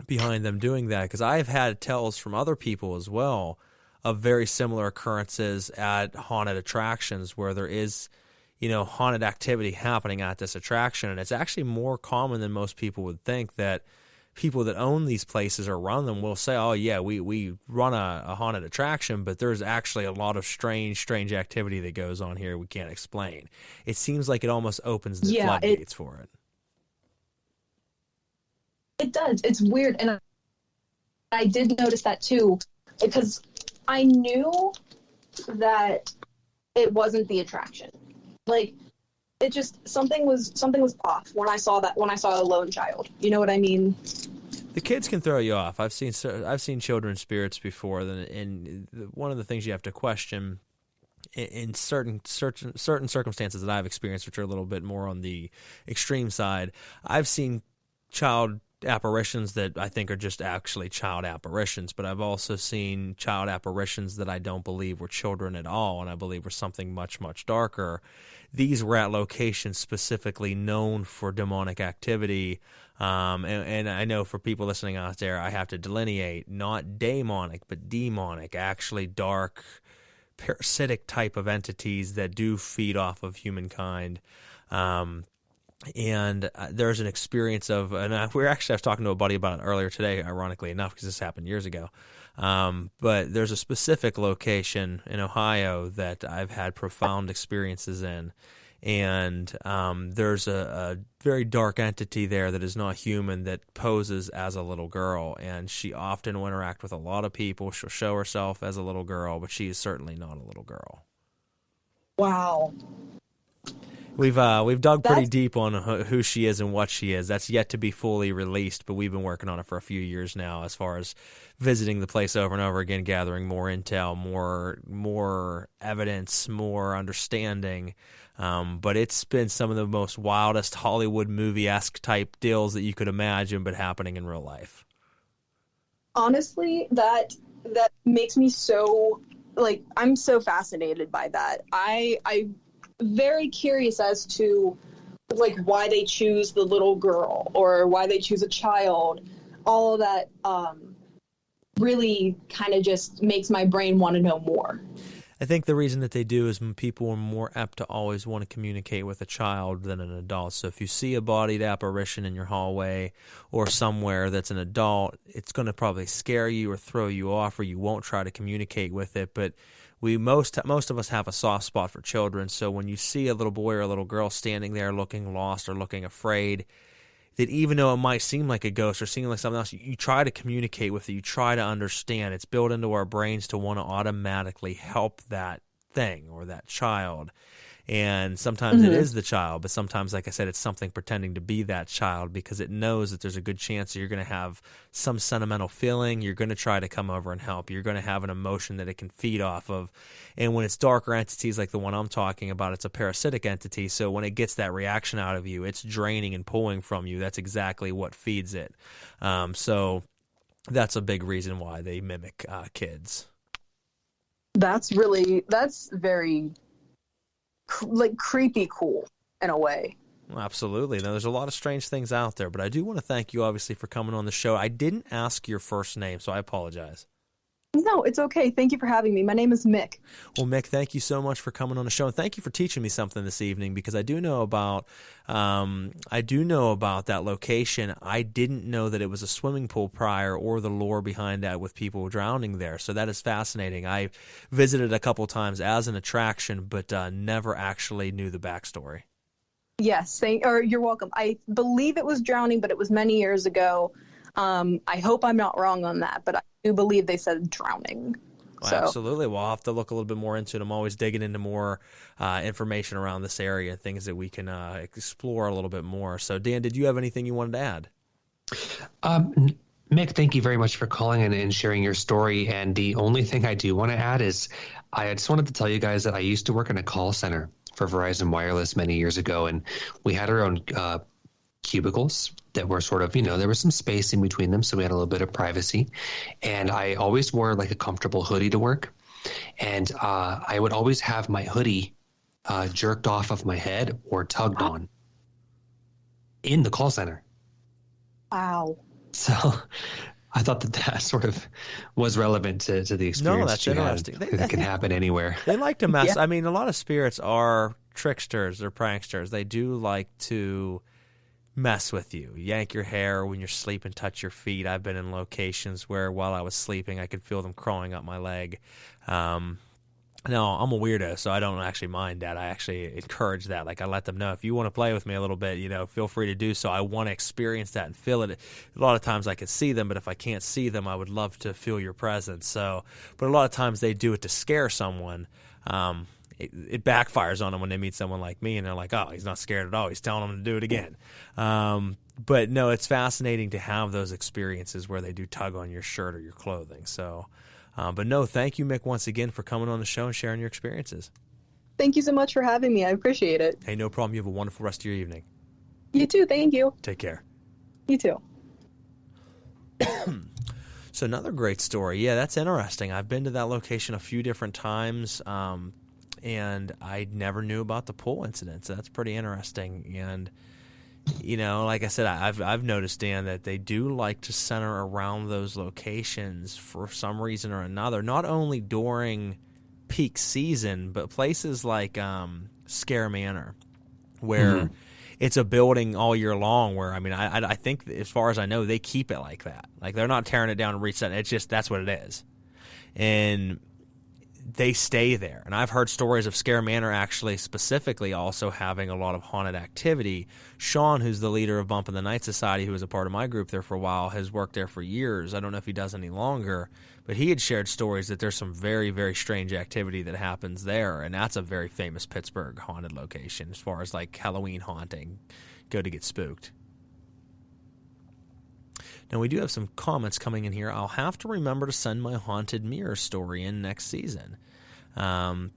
behind them doing that, because I've had tells from other people as well of very similar occurrences at haunted attractions where there is haunted activity happening at this attraction. And it's actually more common than most people would think that people that own these places or run them will say, oh yeah, we run a haunted attraction, but there's actually a lot of strange activity that goes on here we can't explain. It seems like it almost opens the floodgates for it. It does. It's weird. And I did notice that too, because I knew that it wasn't the attraction. Like, it just, something was off when I saw a lone child. You know what I mean? The kids can throw you off. I've seen children's spirits before, and one of the things you have to question in certain circumstances that I've experienced, which are a little bit more on the extreme side, I've seen child apparitions that I think are just actually child apparitions, but I've also seen child apparitions that I don't believe were children at all, and I believe were something much, much darker. These were at locations specifically known for demonic activity, and I know for people listening out there, I have to delineate, not demonic, but demonic, actually dark, parasitic type of entities that do feed off of humankind. And there's an experience of, and I was talking to a buddy about it earlier today, ironically enough, because this happened years ago. But there's a specific location in Ohio that I've had profound experiences in. And there's a very dark entity there that is not human that poses as a little girl. And she often will interact with a lot of people. She'll show herself as a little girl, but she is certainly not a little girl. Wow. We've dug pretty deep on who she is and what she is. That's yet to be fully released, but we've been working on it for a few years now as far as visiting the place over and over again, gathering more intel, more evidence, more understanding. But it's been some of the most wildest Hollywood movie-esque type deals that you could imagine, but happening in real life. Honestly, that makes me so, like, I'm so fascinated by that. I'm very curious as to, like, why they choose the little girl or why they choose a child. All of that really kind of just makes my brain want to know more. I think the reason that they do is people are more apt to always want to communicate with a child than an adult. So if you see a bodied apparition in your hallway or somewhere that's an adult, it's going to probably scare you or throw you off, or you won't try to communicate with it. But most of us have a soft spot for children. So when you see a little boy or a little girl standing there looking lost or looking afraid, that even though it might seem like a ghost or seem like something else, you try to communicate with it. You try to understand. It's built into our brains to want to automatically help that thing or that child. And sometimes it is the child, but sometimes, like I said, it's something pretending to be that child because it knows that there's a good chance that you're going to have some sentimental feeling. You're going to try to come over and help. You're going to have an emotion that it can feed off of. And when it's darker entities like the one I'm talking about, it's a parasitic entity. So when it gets that reaction out of you, it's draining and pulling from you. That's exactly what feeds it. So that's a big reason why they mimic kids. That's very like creepy cool in a way. Well, absolutely. Now, there's a lot of strange things out there, but I do want to thank you, obviously, for coming on the show. I didn't ask your first name, so I apologize. No, it's okay. Thank you for having me. My name is Mick. Well, Mick, thank you so much for coming on the show, and thank you for teaching me something this evening, because I do know about that location. I didn't know that it was a swimming pool prior, or the lore behind that with people drowning there. So that is fascinating. I visited a couple times as an attraction, but never actually knew the backstory. Yes, you're welcome. I believe it was drowning, but it was many years ago. I hope I'm not wrong on that, but I do believe they said drowning. Well, So. Absolutely. Well, I'll have to look a little bit more into it. I'm always digging into more information around this area, things that we can explore a little bit more. So, Dan, did you have anything you wanted to add? Mick, thank you very much for calling and sharing your story. And the only thing I do want to add is I just wanted to tell you guys that I used to work in a call center for Verizon Wireless many years ago, and we had our own cubicles that were sort of, there was some space in between them, so we had a little bit of privacy. And I always wore like a comfortable hoodie to work, and I would always have my hoodie jerked off of my head or tugged on in the call center. Wow. So I thought that sort of was relevant to the experience. No, that's interesting. That can happen anywhere. They like to mess. Yeah. I mean, a lot of spirits are tricksters. They're pranksters. They do like to mess with you, yank your hair when you're sleeping, touch your feet. I've been in locations where while I was sleeping, I could feel them crawling up my leg. No, I'm a weirdo, so I don't actually mind that. I actually encourage that. Like, I let them know, if you want to play with me a little bit, feel free to do so. I want to experience that and feel it. A lot of times I can see them, but if I can't see them, I would love to feel your presence. So, but a lot of times they do it to scare someone. It backfires on them when they meet someone like me, and they're like, oh, he's not scared at all. He's telling them to do it again. But no, it's fascinating to have those experiences where they do tug on your shirt or your clothing. So, but no, thank you, Mick, once again for coming on the show and sharing your experiences. Thank you so much for having me. I appreciate it. Hey, no problem. You have a wonderful rest of your evening. You too. Thank you. Take care. You too. So another great story. Yeah, that's interesting. I've been to that location a few different times, and I never knew about the pool incident. So that's pretty interesting. And like I said, I've noticed, Dan, that they do like to center around those locations for some reason or another, not only during peak season, but places like Scare Manor, where it's a building all year long, where, I think, as far as I know, they keep it like that. Like, they're not tearing it down and resetting it. It's just, that's what it is. And they stay there. And I've heard stories of Scare Manor actually specifically also having a lot of haunted activity. Sean, who's the leader of Bump in the Night Society, who was a part of my group there for a while, has worked there for years. I don't know if he does any longer, but he had shared stories that there's some very, very strange activity that happens there. And that's a very famous Pittsburgh haunted location as far as like Halloween haunting, go to get spooked. Now, we do have some comments coming in here. I'll have to remember to send my haunted mirror story in next season. So,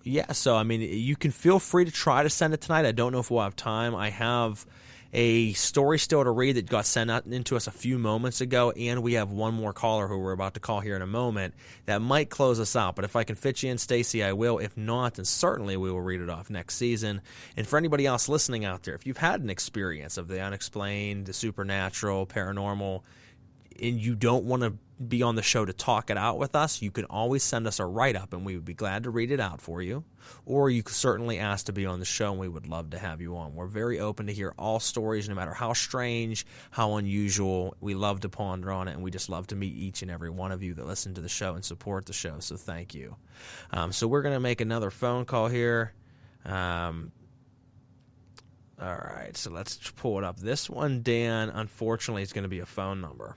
you can feel free to try to send it tonight. I don't know if we'll have time. I have a story still to read that got sent out into us a few moments ago, and we have one more caller who we're about to call here in a moment that might close us out. But if I can fit you in, Stacy, I will. If not, then certainly we will read it off next season. And for anybody else listening out there, if you've had an experience of the unexplained, the supernatural, paranormal, you don't want to be on the show to talk it out with us, you can always send us a write-up, and we would be glad to read it out for you. Or you could certainly ask to be on the show, and we would love to have you on. We're very open to hear all stories, no matter how strange, how unusual. We love to ponder on it, and we just love to meet each and every one of you that listen to the show and support the show, so thank you. So we're going to make another phone call here. All right, so let's pull it up. This one, Dan, unfortunately, is going to be a phone number.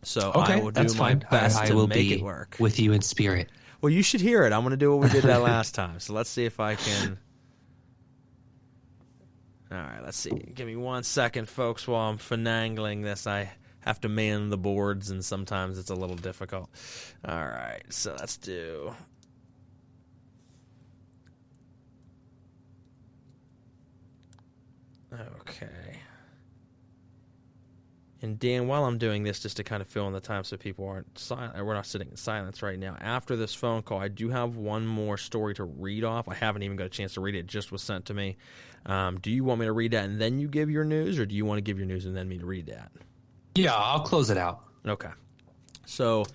So okay, I will do my best to make it work. With you in spirit. Well, you should hear it. I'm going to do what we did that last time. So let's see if I can. All right, let's see. Give me 1 second, folks, while I'm finagling this. I have to man the boards, and sometimes it's a little difficult. All right, so let's do. Okay. And Dan, while I'm doing this, just to kind of fill in the time so people aren't silent, we're not sitting in silence right now. After this phone call, I do have one more story to read off. I haven't even got a chance to read it. It just was sent to me. Do you want me to read that and then you give your news, or do you want to give your news and then me to read that? Yeah, I'll close it out. Okay. So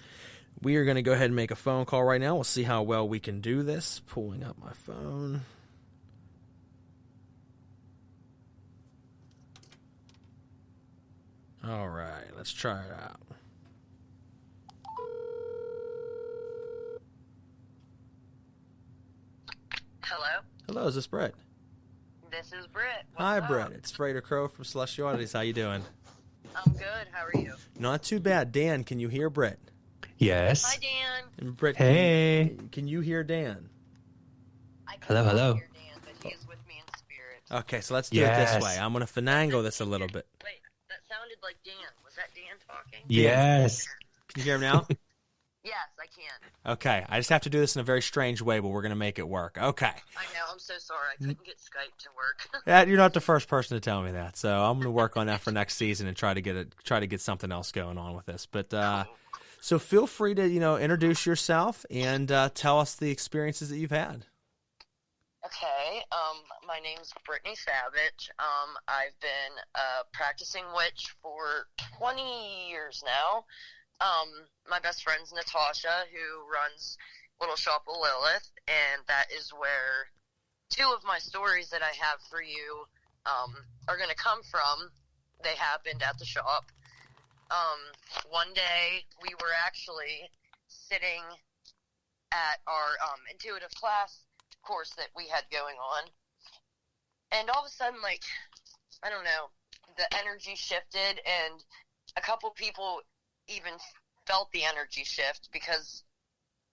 we are going to go ahead and make a phone call right now. We'll see how well we can do this. Pulling up my phone. All right, let's try it out. Hello? Hello, is this Brett? This is Britt. Hi, Brett. It's Frater Crow from Celestial Oddities. How you doing? I'm good. How are you? Not too bad. Dan, can you hear Brett? Yes. Hi, Dan. And Brett, hey. Can you hear Dan? Hello. Hear Dan, but he is with me in spirit. Okay, so let's do it this way. I'm going to finagle this a little bit. Wait, that sounded like Dan. Was that Dan talking? Yes. Can you hear him now? Yes, I can. Okay, I just have to do this in a very strange way, but we're going to make it work. Okay. I know. I'm so sorry. I couldn't get Skype to work. You're not the first person to tell me that, so I'm going to work on that for next season and try to get something else going on with this. But so feel free to introduce yourself and tell us the experiences that you've had. Okay. My name's Brittany Savage. I've been a practicing witch for 20 years now. My best friend's Natasha, who runs Little Shop of Lilith, and that is where two of my stories that I have for you are going to come from. They happened at the shop. One day, we were actually sitting at our intuitive class course that we had going on, and all of a sudden, I don't know, the energy shifted, and a couple people even felt the energy shift because,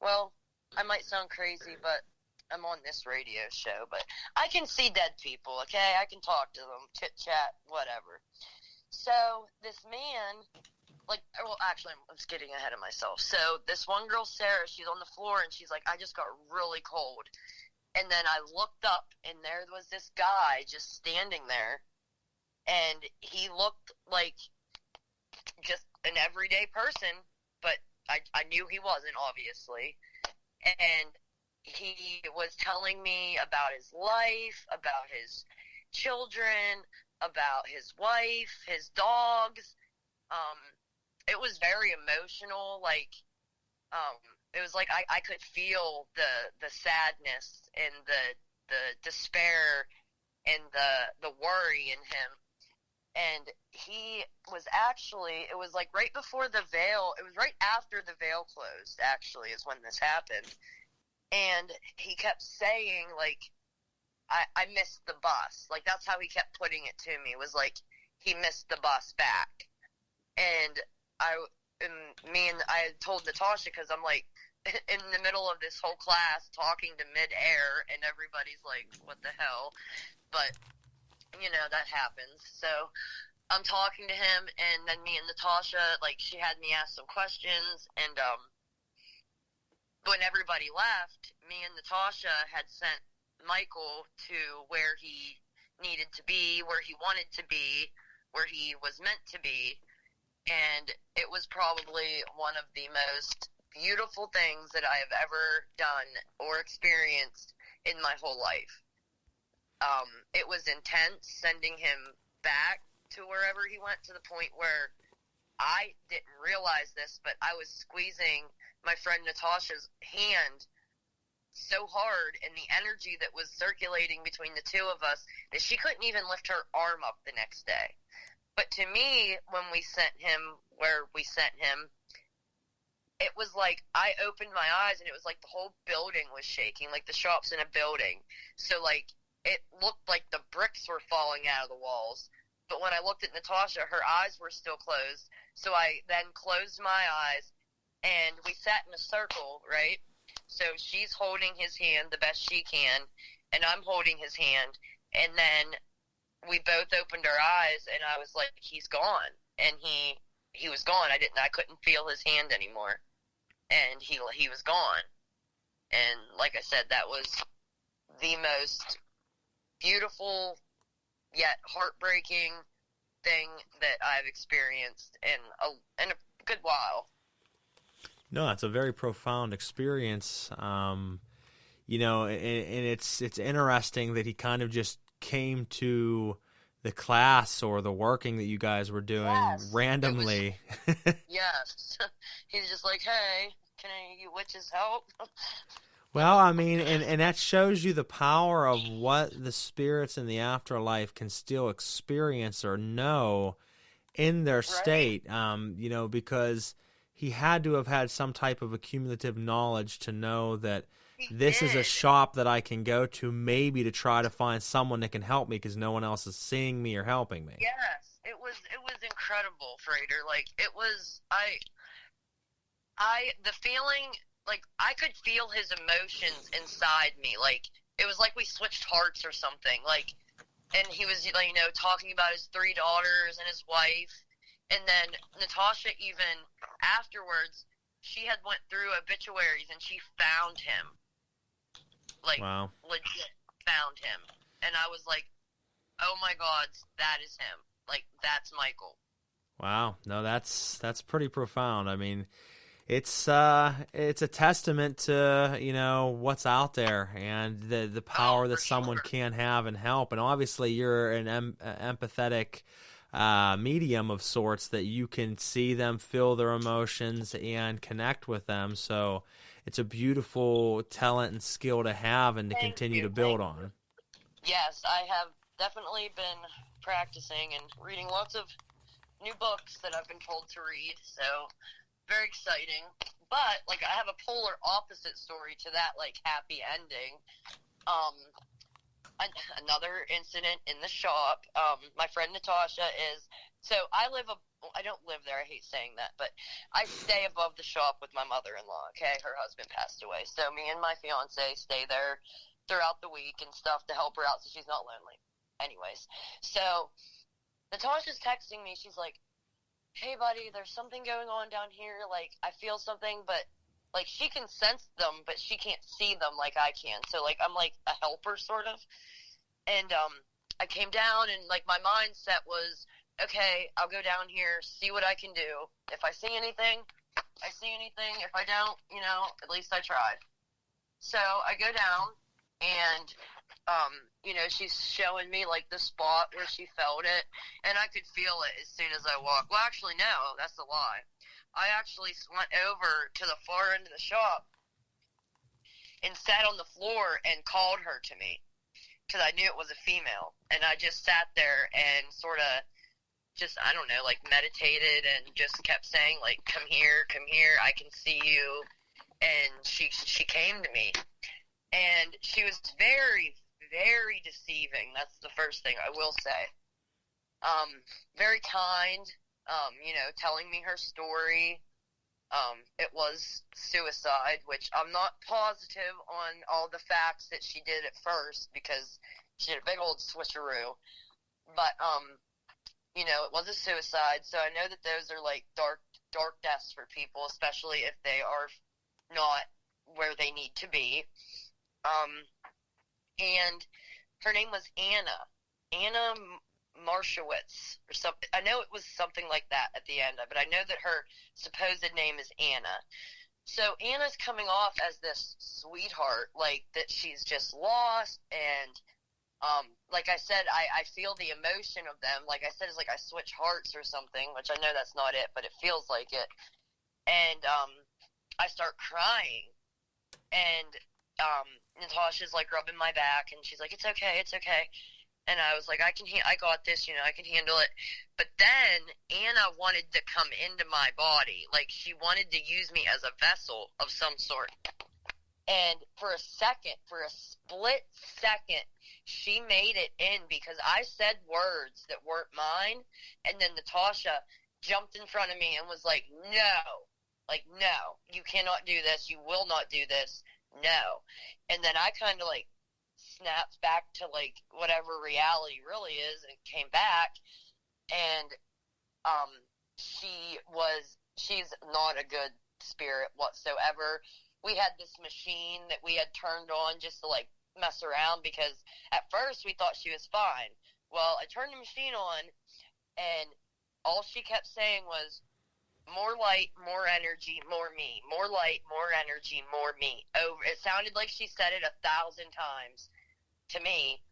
well, I might sound crazy, but I'm on this radio show, but I can see dead people, okay? I can talk to them, chit-chat, whatever. So this man, actually, I'm just getting ahead of myself. So this one girl, Sarah, she's on the floor, and she's like, I just got really cold. And then I looked up, and there was this guy just standing there, and he looked like just an everyday person, but I knew he wasn't, obviously. And he was telling me about his life, about his children, about his wife, his dogs. It was very emotional. It was like I could feel the sadness and the despair and the worry in him. And he was actually, it was right before the veil, it was right after the veil closed, actually, is when this happened. And he kept saying, I missed the bus. That's how he kept putting it to me, was he missed the bus back. And I told Natasha, because I'm in the middle of this whole class talking to midair, and everybody's like, what the hell? But that happens. So I'm talking to him, and then me and Natasha, she had me ask some questions, and when everybody left, me and Natasha had sent Michael to where he needed to be, where he wanted to be, where he was meant to be, and it was probably one of the most beautiful things that I have ever done or experienced in my whole life. It was intense sending him back to wherever he went, to the point where I didn't realize this, but I was squeezing my friend Natasha's hand so hard, and the energy that was circulating between the two of us, that she couldn't even lift her arm up the next day. But to me, when we sent him where we sent him, it was like I opened my eyes and it was like the whole building was shaking, like the shop's in a building. So like it looked like the bricks were falling out of the walls. But when I looked at Natasha, her eyes were still closed. So I then closed my eyes and we sat in a circle, right? So she's holding his hand the best she can, and I'm holding his hand. And then we both opened our eyes, and I was like, he's gone. And he was gone. I couldn't feel his hand anymore. And he was gone. And like I said, that was the most beautiful yet heartbreaking thing that I've experienced in a good while. No, it's a very profound experience. You know, and it's interesting that he kind of just came to the class or the working that you guys were doing randomly. Yes. He's just like, hey, can you witches help? Well, I mean, and that shows you the power of what the spirits in the afterlife can still experience or know in their state, you know, because he had to have had some type of accumulative knowledge to know that this is a shop that I can go to maybe to try to find someone that can help me because no one else is seeing me or helping me. Yes, it was incredible, Frater. Like, it was, the feeling, like, I could feel his emotions inside me. Like, it was like we switched hearts or something. Like, and he was, you know, talking about his 3 daughters and his wife. And then Natasha, even afterwards, she had went through obituaries and she found him. Like, legit found him. And I was like, oh my God, that is him. Like, that's Michael. Wow. No, that's pretty profound. I mean, it's a testament to, you know, what's out there and the power that someone can have and help. And obviously you're an empathetic medium of sorts that you can see them, feel their emotions, and connect with them. So it's a beautiful talent and skill to have and to continue to build on. Yes, I have definitely been practicing and reading lots of new books that I've been told to read. So very exciting. But like, I have a polar opposite story to that, like, happy ending. Another incident in the shop. My friend Natasha is, so I don't live there, I hate saying that, but I stay above the shop with my mother-in-law, okay? Her husband passed away. So me and my fiance stay there throughout the week and stuff to help her out so she's not lonely. Anyways, so Natasha's texting me. She's like, hey, buddy, there's something going on down here. Like, I feel something, but like, she can sense them, but she can't see them like I can. So, like, I'm like a helper, sort of. And I came down, and, like, my mindset was, okay, I'll go down here, see what I can do. If I see anything, I see anything. If I don't, you know, at least I tried. So I go down, and, you know, she's showing me, like, the spot where she felt it, and I could feel it as soon as I walked. Well, actually, no, that's a lie. I actually went over to the far end of the shop and sat on the floor and called her to me because I knew it was a female. And I just sat there and sort of just, I don't know, like, meditated and just kept saying, like, come here, I can see you. And she came to me. And she was very, very deceiving. That's the first thing I will say. Very kind. You know, telling me her story. It was suicide, which I'm not positive on all the facts that she did at first because she did a big old switcheroo. But, you know, it was a suicide, so I know that those are, like, dark deaths for people, especially if they are not where they need to be. And her name was Anna Marshowitz or something. I know it was something like that at the end, but I know that her supposed name is Anna. So Anna's coming off as this sweetheart, like, that she's just lost and Like I said, I feel the emotion of them. Like I said, it's like I switch hearts or something, which I know that's not it, but it feels like it. And I start crying, and Natasha's like rubbing my back, and she's like, "It's okay, it's okay." And I was like, I got this, I can handle it. But then Anna wanted to come into my body. Like, she wanted to use me as a vessel of some sort. And for a split second, she made it in because I said words that weren't mine. And then Natasha jumped in front of me and was like, no. Like, no, you cannot do this. You will not do this. No. And then I kind of, like, snapped back to like whatever reality really is and came back, and she's not a good spirit whatsoever. We had this machine that we had turned on just to like mess around because at first we thought she was fine. Well, I turned the machine on and all she kept saying was, more light, more energy, more me. More light, more energy, more me. Over. It sounded like she said it 1,000 times to me,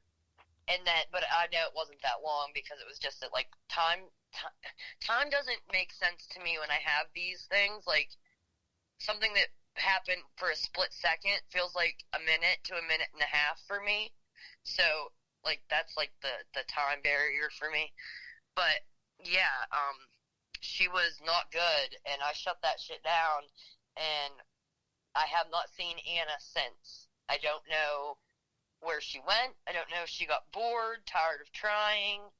but I know it wasn't that long because it was just that, like, time doesn't make sense to me when I have these things. Like, something that happened for a split second feels like a minute to a minute and a half for me. So, like, that's, like, the time barrier for me. But, yeah, she was not good, and I shut that shit down, and I have not seen Anna since. I don't know where she went. I don't know if she got bored, tired of trying.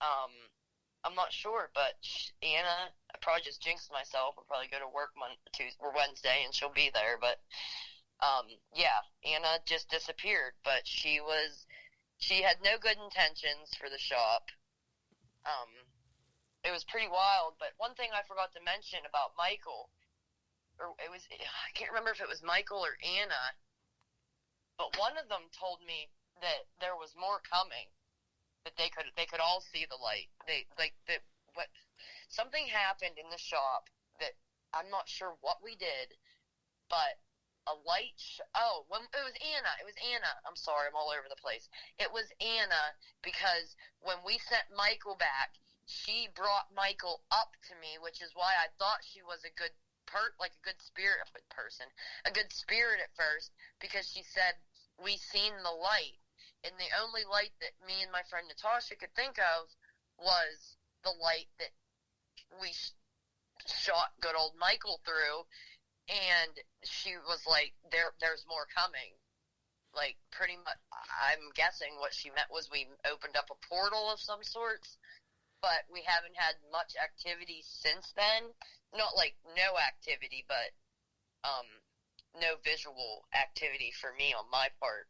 I'm not sure, but Anna, I probably just jinxed myself. I'll probably go to work Wednesday, and she'll be there. But yeah, Anna just disappeared. But she had no good intentions for the shop. It was pretty wild. But one thing I forgot to mention about Michael, I can't remember if it was Michael or Anna. But one of them told me that there was more coming, that they could all see the light. Something happened in the shop that I'm not sure what we did, but a light. It was Anna. It was Anna. I'm sorry, I'm all over the place. It was Anna because when we sent Michael back, she brought Michael up to me, which is why I thought she was a good good spirit at first, because she said, we seen the light, and the only light that me and my friend Natasha could think of was the light that we shot good old Michael through, and she was like, there's more coming. Like, pretty much, I'm guessing what she meant was we opened up a portal of some sorts, but we haven't had much activity since then. Not like no activity, but no visual activity for me on my part.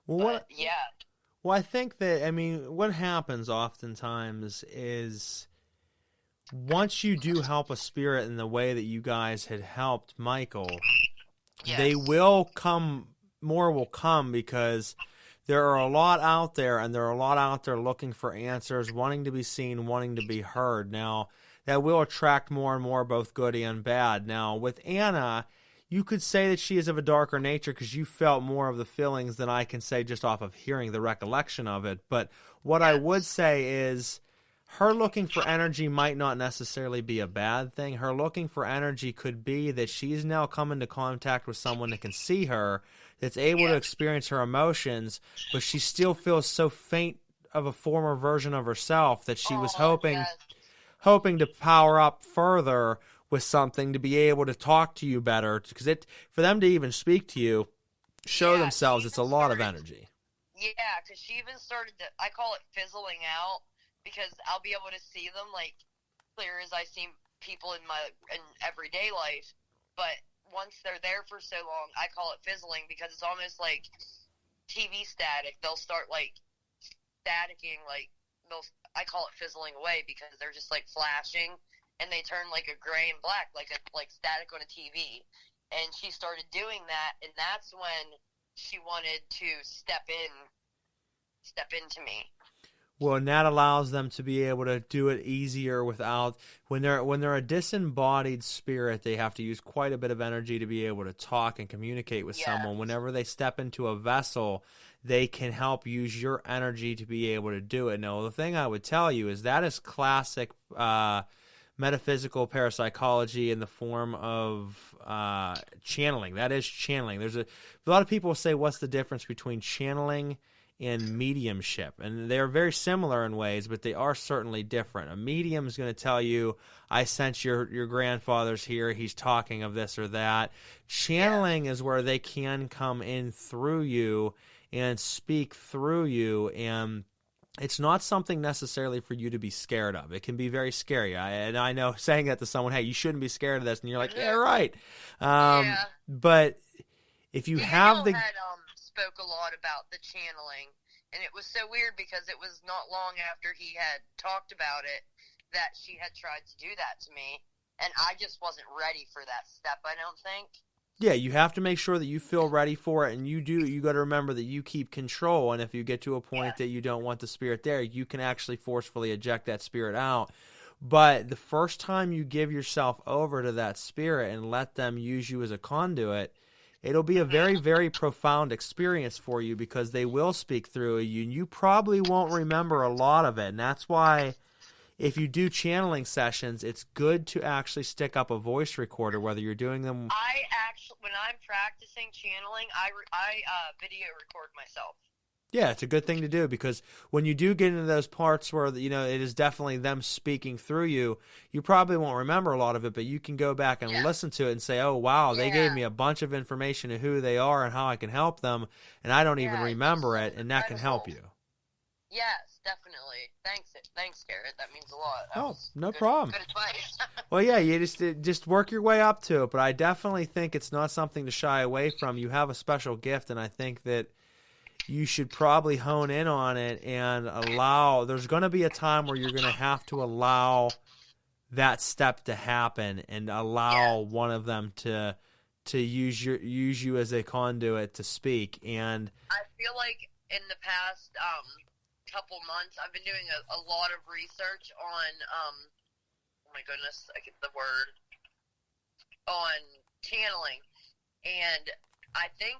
Well, yeah. Well, I think that, what happens oftentimes is once you do help a spirit in the way that you guys had helped Michael, yes, they will come, more will come, because there are a lot out there, and there are a lot out there looking for answers, wanting to be seen, wanting to be heard. Now, that will attract more and more, both good and bad. Now, with Anna, you could say that she is of a darker nature because you felt more of the feelings than I can say just off of hearing the recollection of it. But what I would say is her looking for energy might not necessarily be a bad thing. Her looking for energy could be that she's now come into contact with someone that can see her, that's able to experience her emotions, but she still feels so faint of a former version of herself that she was hoping to power up further with something to be able to talk to you better, because for them to even speak to you, show themselves, it's a lot of energy. Yeah, because she even started to, I call it fizzling out, because I'll be able to see them like clear as I see people in everyday life, but once they're there for so long, I call it fizzling, because it's almost like TV static. They'll start like staticking, I call it fizzling away, because they're just like flashing, and they turn like a gray and black, like static on a TV. And she started doing that, and that's when she wanted to step into me. Well, and that allows them to be able to do it easier without, when they're a disembodied spirit, they have to use quite a bit of energy to be able to talk and communicate with someone. Whenever they step into a vessel, they can help use your energy to be able to do it. Now, the thing I would tell you is that is classic metaphysical parapsychology in the form of channeling. That is channeling. There's a lot of people say, what's the difference between channeling and mediumship? And they're very similar in ways, but they are certainly different. A medium is going to tell you, I sense your grandfather's here, he's talking of this or that. Channeling is where they can come in through you and speak through you, and it's not something necessarily for you to be scared of. It can be very scary. I know saying that to someone, hey, you shouldn't be scared of this, and you're like, yeah, right. But if you have the... spoke a lot about the channeling, and it was so weird because it was not long after he had talked about it that she had tried to do that to me, and I just wasn't ready for that step, I don't think. Yeah, you have to make sure that you feel ready for it, and you got to remember that you keep control, and if you get to a point that you don't want the spirit there, you can actually forcefully eject that spirit out. But the first time you give yourself over to that spirit and let them use you as a conduit, it'll be a very, very profound experience for you because they will speak through you, and you probably won't remember a lot of it. And that's why if you do channeling sessions, it's good to actually stick up a voice recorder, whether you're doing them... when I'm practicing channeling, I video record myself. Yeah, it's a good thing to do because when you do get into those parts where, it is definitely them speaking through you, you probably won't remember a lot of it, but you can go back and listen to it and say, oh, wow, they gave me a bunch of information of who they are and how I can help them, and I don't even remember it, and that can help you. Yes, definitely. Thanks, Garrett. That means a lot. No problem. Good advice. Well, yeah, you just work your way up to it, but I definitely think it's not something to shy away from. You have a special gift, and I think that you should probably hone in on it and allow... There's going to be a time where you're going to have to allow that step to happen and allow one of them to use you as a conduit to speak. And I feel like in the past couple months, I've been doing a lot of research on, oh my goodness, I get the word, on channeling, and I think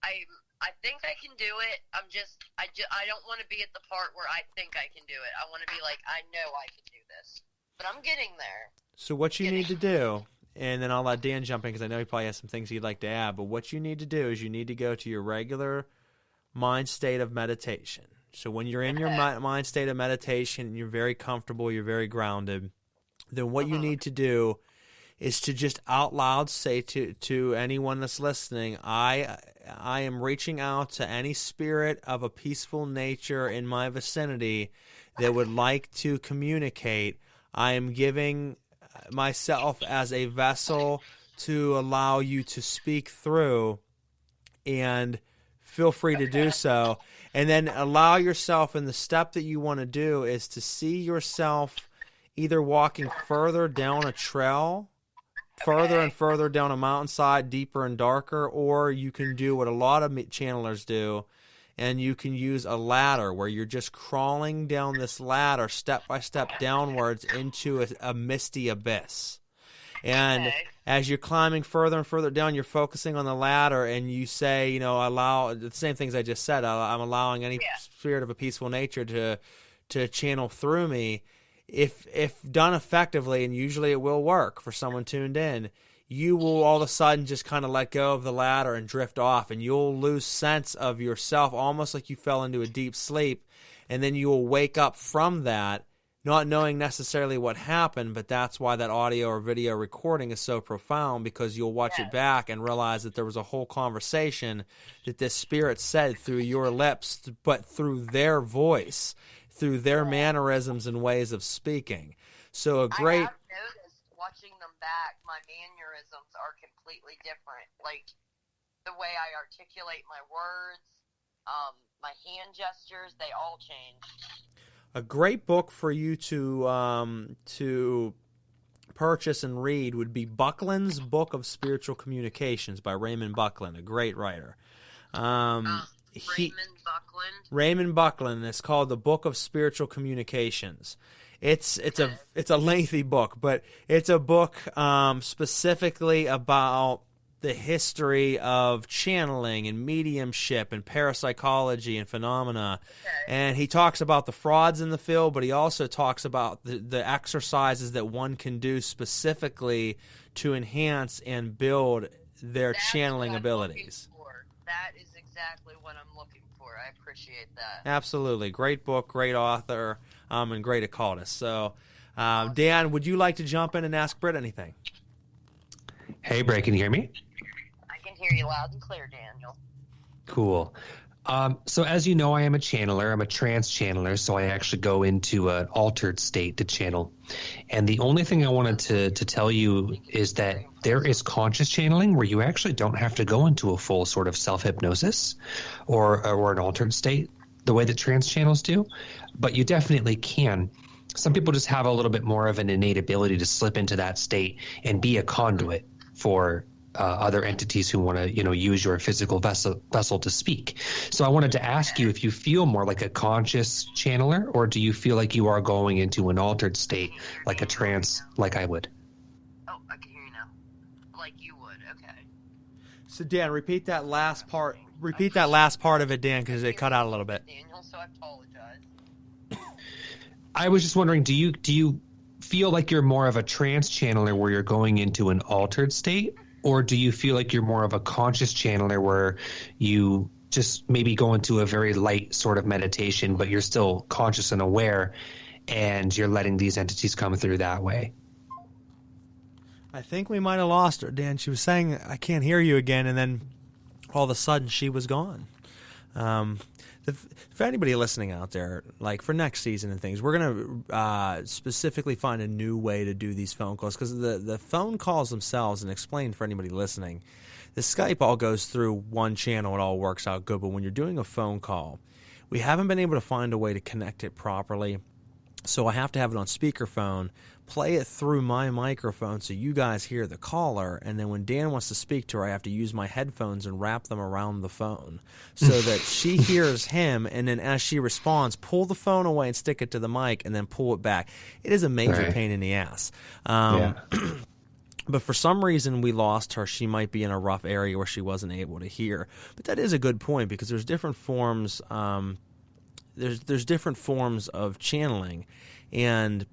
I can do it. I don't want to be at the part where I think I can do it. I want to be like, I know I can do this, but I'm getting there. So what you need to do, and then I'll let Dan jump in because I know he probably has some things he'd like to add, but what you need to do is you need to go to your regular mind state of meditation. So when you're in your mind state of meditation and you're very comfortable, you're very grounded, then what you need to do is to just out loud say to anyone that's listening, I am reaching out to any spirit of a peaceful nature in my vicinity that would like to communicate. I am giving myself as a vessel to allow you to speak through, and feel free to do so. And then allow yourself, and the step that you want to do is to see yourself either walking further down a trail, further and further down a mountainside, deeper and darker, or you can do what a lot of channelers do, and you can use a ladder where you're just crawling down this ladder step by step downwards into a misty abyss. And as you're climbing further and further down, you're focusing on the ladder, and you say, allow the same things I just said. I'm allowing any spirit of a peaceful nature to channel through me. If done effectively, and usually it will work for someone tuned in, you will all of a sudden just kind of let go of the ladder and drift off, and you'll lose sense of yourself, almost like you fell into a deep sleep, and then you will wake up from that, not knowing necessarily what happened, but that's why that audio or video recording is so profound, because you'll watch it back and realize that there was a whole conversation that this spirit said through your lips, but through their voice, through their mannerisms and ways of speaking. So a great... I have noticed watching them back, my mannerisms are completely different. Like, the way I articulate my words, my hand gestures, they all change. A great book for you to purchase and read would be Buckland's Book of Spiritual Communications by Raymond Buckland, a great writer. Raymond Buckland. It's called The Book of Spiritual Communications. It's a lengthy book, but it's a book specifically about the history of channeling and mediumship and parapsychology and phenomena. And he talks about the frauds in the field, but he also talks about the exercises that one can do specifically to enhance and build their channeling abilities. That is exactly what I'm looking for. I appreciate that. Absolutely. Great book, great author, and great occultist. So, Dan, would you like to jump in and ask Britt anything? Hey, Bray, can you hear me? I can hear you loud and clear, Daniel. Cool. So as you know, I am a channeler. I'm a trance channeler, so I actually go into an altered state to channel. And the only thing I wanted to tell you is that there is conscious channeling where you actually don't have to go into a full sort of self-hypnosis or an altered state the way that trance channels do, but you definitely can. Some people just have a little bit more of an innate ability to slip into that state and be a conduit for other entities who want to, use your physical vessel to speak. So I wanted to ask you if you feel more like a conscious channeler, or do you feel like you are going into an altered state, like a trance, like I would? Oh, I can hear you now. Like you would, okay. So Dan, repeat that last part. Repeat that last part of it, Dan, because it cut out a little bit. Daniel, so I apologize. I was just wondering, do you feel like you're more of a trance channeler where you're going into an altered state? Or do you feel like you're more of a conscious channeler where you just maybe go into a very light sort of meditation, but you're still conscious and aware, and you're letting these entities come through that way? I think we might have lost her, Dan. She was saying, I can't hear you again, and then all of a sudden she was gone. For anybody listening out there, like for next season and things, we're going to specifically find a new way to do these phone calls, because the phone calls themselves, and explain for anybody listening, the Skype all goes through one channel. It all works out good. But when you're doing a phone call, we haven't been able to find a way to connect it properly. So I have to have it on speakerphone, play it through my microphone so you guys hear the caller, and then when Dan wants to speak to her, I have to use my headphones and wrap them around the phone so that she hears him, and then as she responds, pull the phone away and stick it to the mic, and then pull it back. It is a major pain in the ass. But for some reason we lost her. She might be in a rough area where she wasn't able to hear. But that is a good point, because there's different forms. There's different forms of channeling, and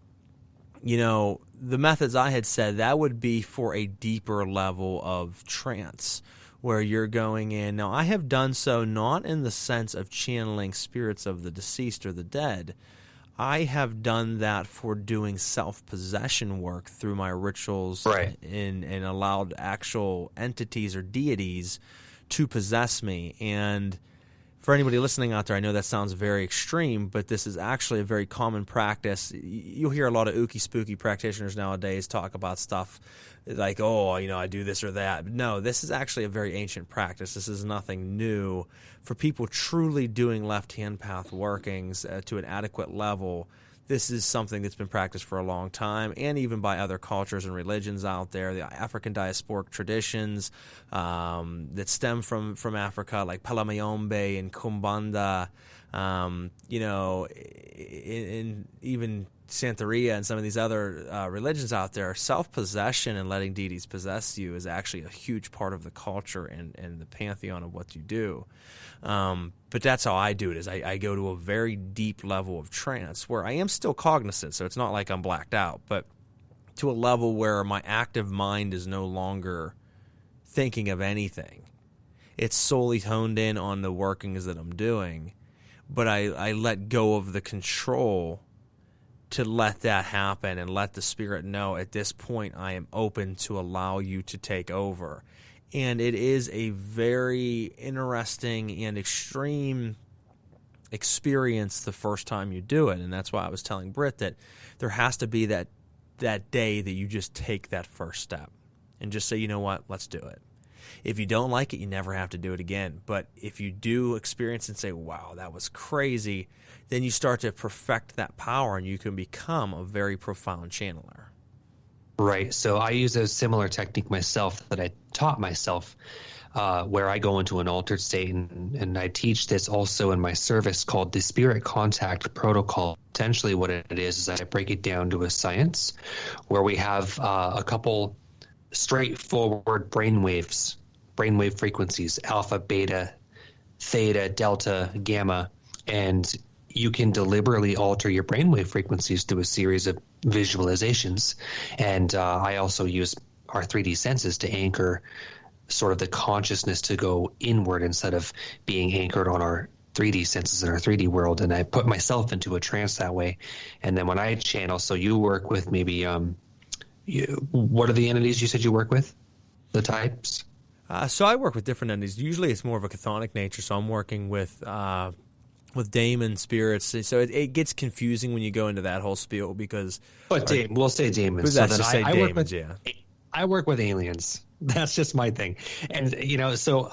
the methods I had said, that would be for a deeper level of trance where you're going in. Now, I have done so not in the sense of channeling spirits of the deceased or the dead. I have done that for doing self-possession work through my rituals, and allowed actual entities or deities to possess me. And for anybody listening out there, I know that sounds very extreme, but this is actually a very common practice. You'll hear a lot of ooky spooky practitioners nowadays talk about stuff like, I do this or that. But no, this is actually a very ancient practice. This is nothing new. For people truly doing left-hand path workings to an adequate level, this is something that's been practiced for a long time, and even by other cultures and religions out there. The African diasporic traditions that stem from Africa, like Palamayombe and Kumbanda, and even Santeria and some of these other religions out there, self-possession and letting deities possess you is actually a huge part of the culture and the pantheon of what you do. But that's how I do it, is I go to a very deep level of trance where I am still cognizant, so it's not like I'm blacked out, but to a level where my active mind is no longer thinking of anything. It's solely honed in on the workings that I'm doing, but I let go of the control to let that happen and let the spirit know at this point I am open to allow you to take over. And it is a very interesting and extreme experience the first time you do it. And that's why I was telling Britt that there has to be that day that you just take that first step and just say, you know what, let's do it. If you don't like it, you never have to do it again. But if you do experience and say, wow, that was crazy, then you start to perfect that power and you can become a very profound channeler. Right. So I use a similar technique myself that I taught myself, where I go into an altered state, and I teach this also in my service called the Spirit Contact Protocol. Essentially what it is I break it down to a science where we have a couple straightforward brainwave frequencies, alpha, beta, theta, delta, gamma, and you can deliberately alter your brainwave frequencies through a series of visualizations. And I also use our 3D senses to anchor sort of the consciousness to go inward instead of being anchored on our 3D senses in our 3D world. And I put myself into a trance that way. And then when I channel, so you work with maybe, what are the entities you said you work with? The types? So I work with different entities. Usually it's more of a chthonic nature. So I'm working with daemon spirits. So it gets confusing when you go into that whole spiel because... But we'll say demons. So that's just say demons, yeah. I work with aliens. That's just my thing. And, so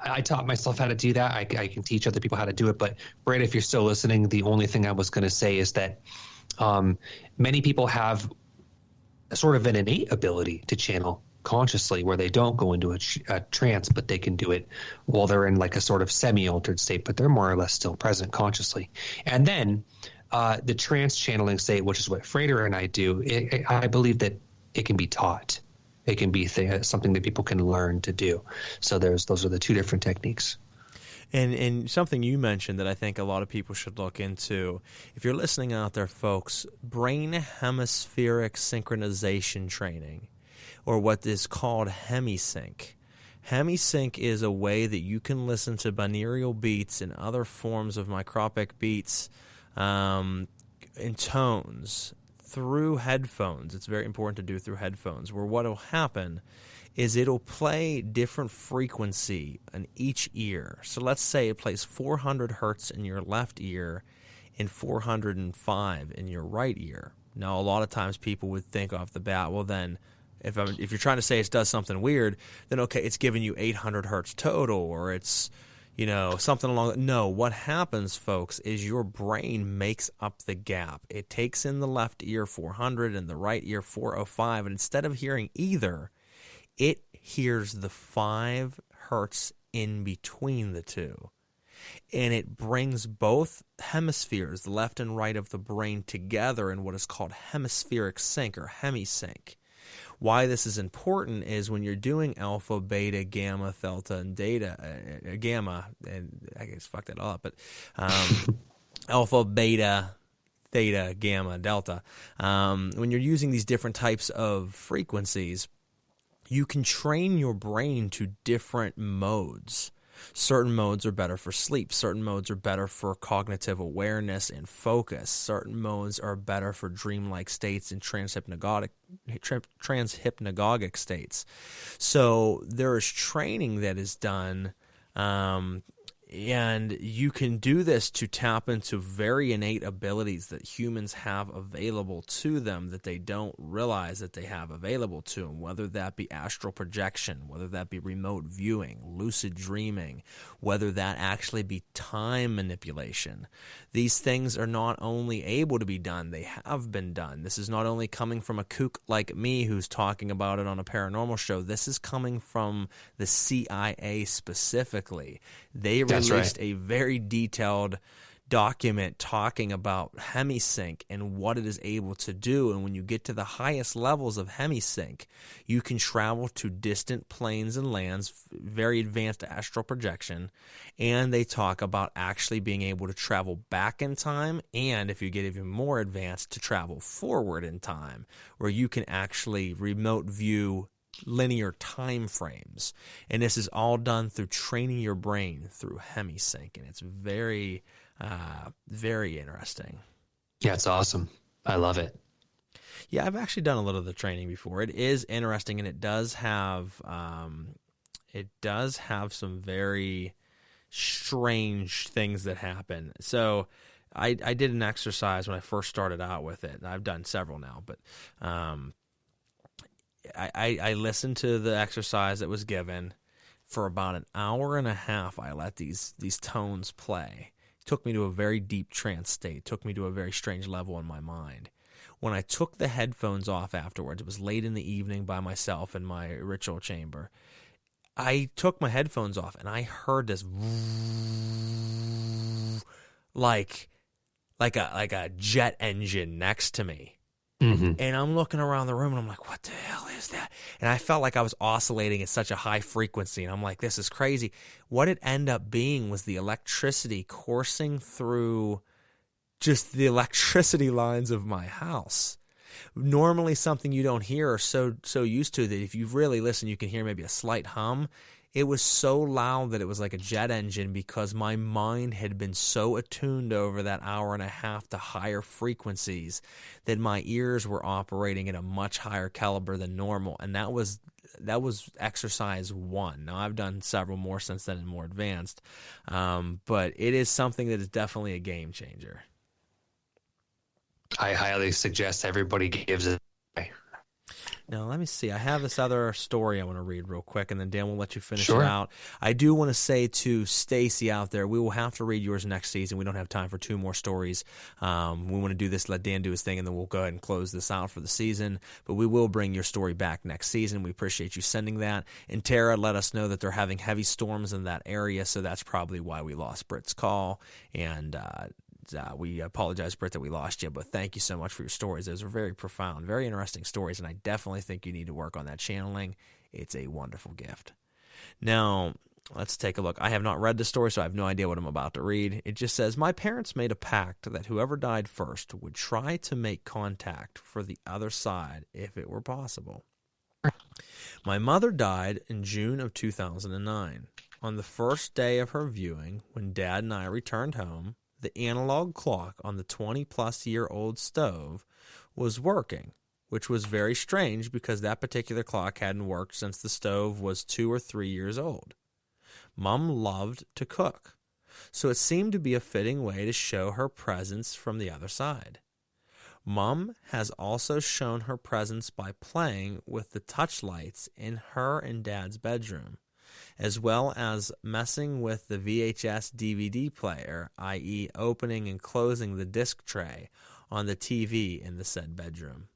I taught myself how to do that. I can teach other people how to do it. But, Brad, if you're still listening, the only thing I was going to say is that many people have sort of an innate ability to channel consciously where they don't go into a trance, but they can do it while they're in like a sort of semi-altered state, but they're more or less still present consciously. And then the trance channeling state, which is what Frater and I do, I believe that it can be taught. It can be something that people can learn to do. So those are the two different techniques. And something you mentioned that I think a lot of people should look into, if you're listening out there, folks, brain hemispheric synchronization training, or what is called hemisync. Hemisync is a way that you can listen to binaural beats and other forms of micropic beats and tones through headphones. It's very important to do through headphones, where what will happen is it'll play different frequency in each ear. So let's say it plays 400 hertz in your left ear and 405 in your right ear. Now, a lot of times people would think off the bat, well then, if you're trying to say it does something weird, then okay, it's giving you 800 hertz total, or it's, something along. No, what happens, folks, is your brain makes up the gap. It takes in the left ear 400 and the right ear 405, and instead of hearing either, it hears the 5 hertz in between the two. And it brings both hemispheres, the left and right of the brain, together in what is called hemispheric sync or hemisync. Why this is important is when you're doing alpha, beta, gamma, theta, and gamma, and I guess fuck that all up, but alpha, beta, theta, gamma, delta, when you're using these different types of frequencies, you can train your brain to different modes. Certain modes are better for sleep. Certain modes are better for cognitive awareness and focus. Certain modes are better for dreamlike states and transhypnagogic states. So there is training that is done, and you can do this to tap into very innate abilities that humans have available to them that they don't realize that they have available to them, whether that be astral projection, whether that be remote viewing, lucid dreaming, whether that actually be time manipulation. These things are not only able to be done, they have been done. This is not only coming from a kook like me who's talking about it on a paranormal show. This is coming from the CIA specifically. They released a very detailed document talking about hemisync and what it is able to do. And when you get to the highest levels of hemisync, you can travel to distant planes and lands, very advanced astral projection. And they talk about actually being able to travel back in time, and if you get even more advanced, to travel forward in time, where you can actually remote view linear time frames. And this is all done through training your brain through hemisync, and it's very very interesting. Yeah, it's awesome. I love it. Yeah, I've actually done a little of the training before. It is interesting, and it does have some very strange things that happen. So I did an exercise when I first started out with it, and I've done several now, but I listened to the exercise that was given for about an hour and a half. I let these tones play. It took me to a very deep trance state. It took me to a very strange level in my mind. When I took the headphones off afterwards, it was late in the evening by myself in my ritual chamber. I took my headphones off and I heard this like a jet engine next to me. And I'm looking around the room and I'm like, what the hell is that? And I felt like I was oscillating at such a high frequency. And I'm like, this is crazy. What it ended up being was the electricity coursing through just the electricity lines of my house. Normally something you don't hear or so used to that if you really listen, you can hear maybe a slight hum. It was so loud that it was like a jet engine because my mind had been so attuned over that hour and a half to higher frequencies that my ears were operating at a much higher caliber than normal. And that was exercise 1. Now, I've done several more since then and more advanced, but it is something that is definitely a game changer. I highly suggest everybody gives it a try. Now, let me see. I have this other story I want to read real quick, and then Dan will let you finish Sure. it out. I do want to say to Stacy out there, we will have to read yours next season. We don't have time for 2 more stories. We want to do this, let Dan do his thing, and then we'll go ahead and close this out for the season. But we will bring your story back next season. We appreciate you sending that. And Tara let us know that they're having heavy storms in that area, so that's probably why we lost Britt's call. And we apologize, Britt, that we lost you, but thank you so much for your stories. Those were very profound, very interesting stories, and I definitely think you need to work on that channeling. It's a wonderful gift. Now, let's take a look. I have not read the story, so I have no idea what I'm about to read. It just says, my parents made a pact that whoever died first would try to make contact for the other side if it were possible. My mother died in June of 2009. On the first day of her viewing, when Dad and I returned home, the analog clock on the 20-plus-year-old stove was working, which was very strange because that particular clock hadn't worked since the stove was 2 or 3 years old. Mom loved to cook, so it seemed to be a fitting way to show her presence from the other side. Mom has also shown her presence by playing with the touch lights in her and Dad's bedroom, as well as messing with the VHS DVD player, i.e. opening and closing the disc tray on the TV in the said bedroom.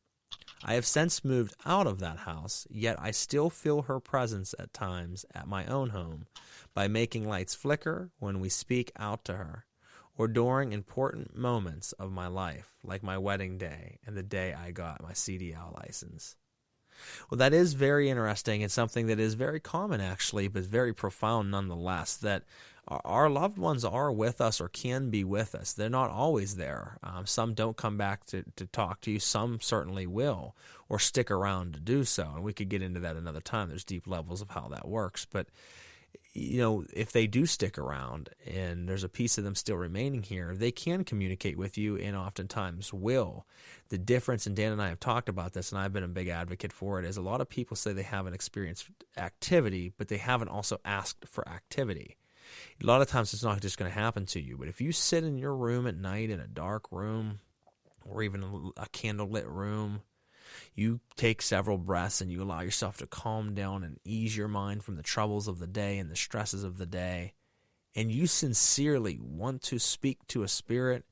I have since moved out of that house, yet I still feel her presence at times at my own home by making lights flicker when we speak out to her, or during important moments of my life, like my wedding day and the day I got my CDL license. Well, that is very interesting and something that is very common, actually, but very profound nonetheless, that our loved ones are with us or can be with us. They're not always there. Some don't come back to talk to you. Some certainly will or stick around to do so, and we could get into that another time. There's deep levels of how that works, but if they do stick around and there's a piece of them still remaining here, they can communicate with you and oftentimes will. The difference, and Dan and I have talked about this, and I've been a big advocate for it, is a lot of people say they haven't experienced activity, but they haven't also asked for activity. A lot of times it's not just going to happen to you, but if you sit in your room at night in a dark room or even a candlelit room, you take several breaths and you allow yourself to calm down and ease your mind from the troubles of the day and the stresses of the day, and you sincerely want to speak to a spirit,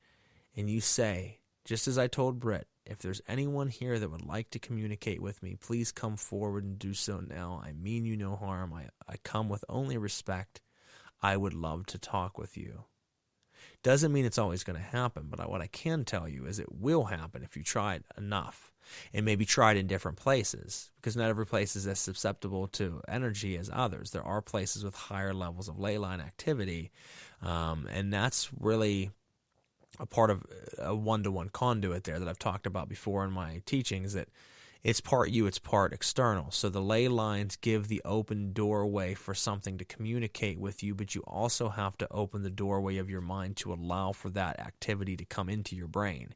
and you say, just as I told Britt, if there's anyone here that would like to communicate with me, please come forward and do so now. I mean you no harm. I come with only respect. I would love to talk with you. Doesn't mean it's always going to happen, but what I can tell you is it will happen if you try it enough, and maybe try it in different places, because not every place is as susceptible to energy as others. There are places with higher levels of ley line activity, and that's really a part of a one-to-one conduit there that I've talked about before in my teachings, that it's part you, it's part external. So the ley lines give the open doorway for something to communicate with you, but you also have to open the doorway of your mind to allow for that activity to come into your brain.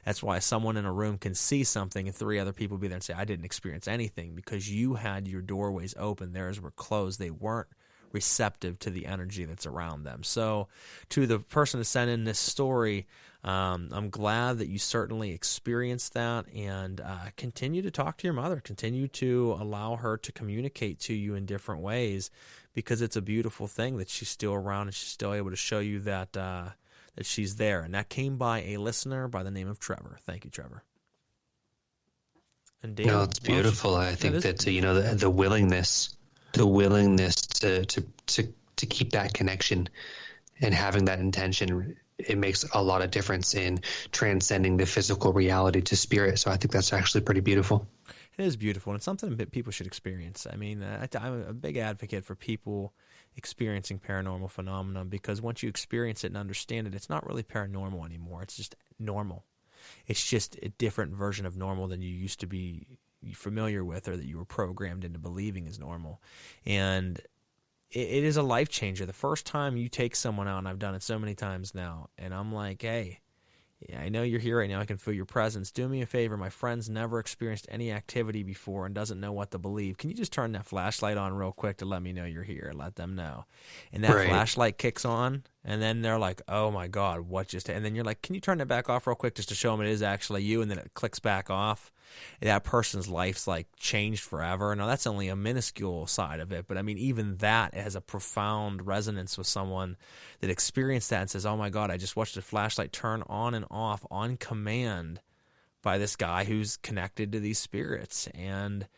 That's why someone in a room can see something and 3 other people be there and say, I didn't experience anything, because you had your doorways open. Theirs were closed. They weren't receptive to the energy that's around them. So to the person who sent in this story, I'm glad that you certainly experienced that, and continue to talk to your mother. Continue to allow her to communicate to you in different ways, because it's a beautiful thing that she's still around and she's still able to show you that that she's there. And that came by a listener by the name of Trevor. Thank you, Trevor. And Dale, no, it's beautiful. I think that the willingness to keep that connection and having that intention it makes a lot of difference in transcending the physical reality to spirit. So I think that's actually pretty beautiful. It is beautiful, and it's something that people should experience. I mean, I'm a big advocate for people experiencing paranormal phenomena, because once you experience it and understand it, it's not really paranormal anymore. It's just normal. It's just a different version of normal than you used to be familiar with, or that you were programmed into believing is normal. And it is a life changer. The first time you take someone out, and I've done it so many times now, and I'm like, hey, I know you're here right now. I can feel your presence. Do me a favor. My friend's never experienced any activity before and doesn't know what to believe. Can you just turn that flashlight on real quick to let me know you're here and let them know? And that flashlight kicks on, and then they're like, oh, my God, what just – and then you're like, can you turn it back off real quick just to show them it is actually you? And then it clicks back off. And that person's life's like changed forever. Now, that's only a minuscule side of it, but I mean, even that has a profound resonance with someone that experienced that and says, oh my God, I just watched a flashlight turn on and off on command by this guy who's connected to these spirits. And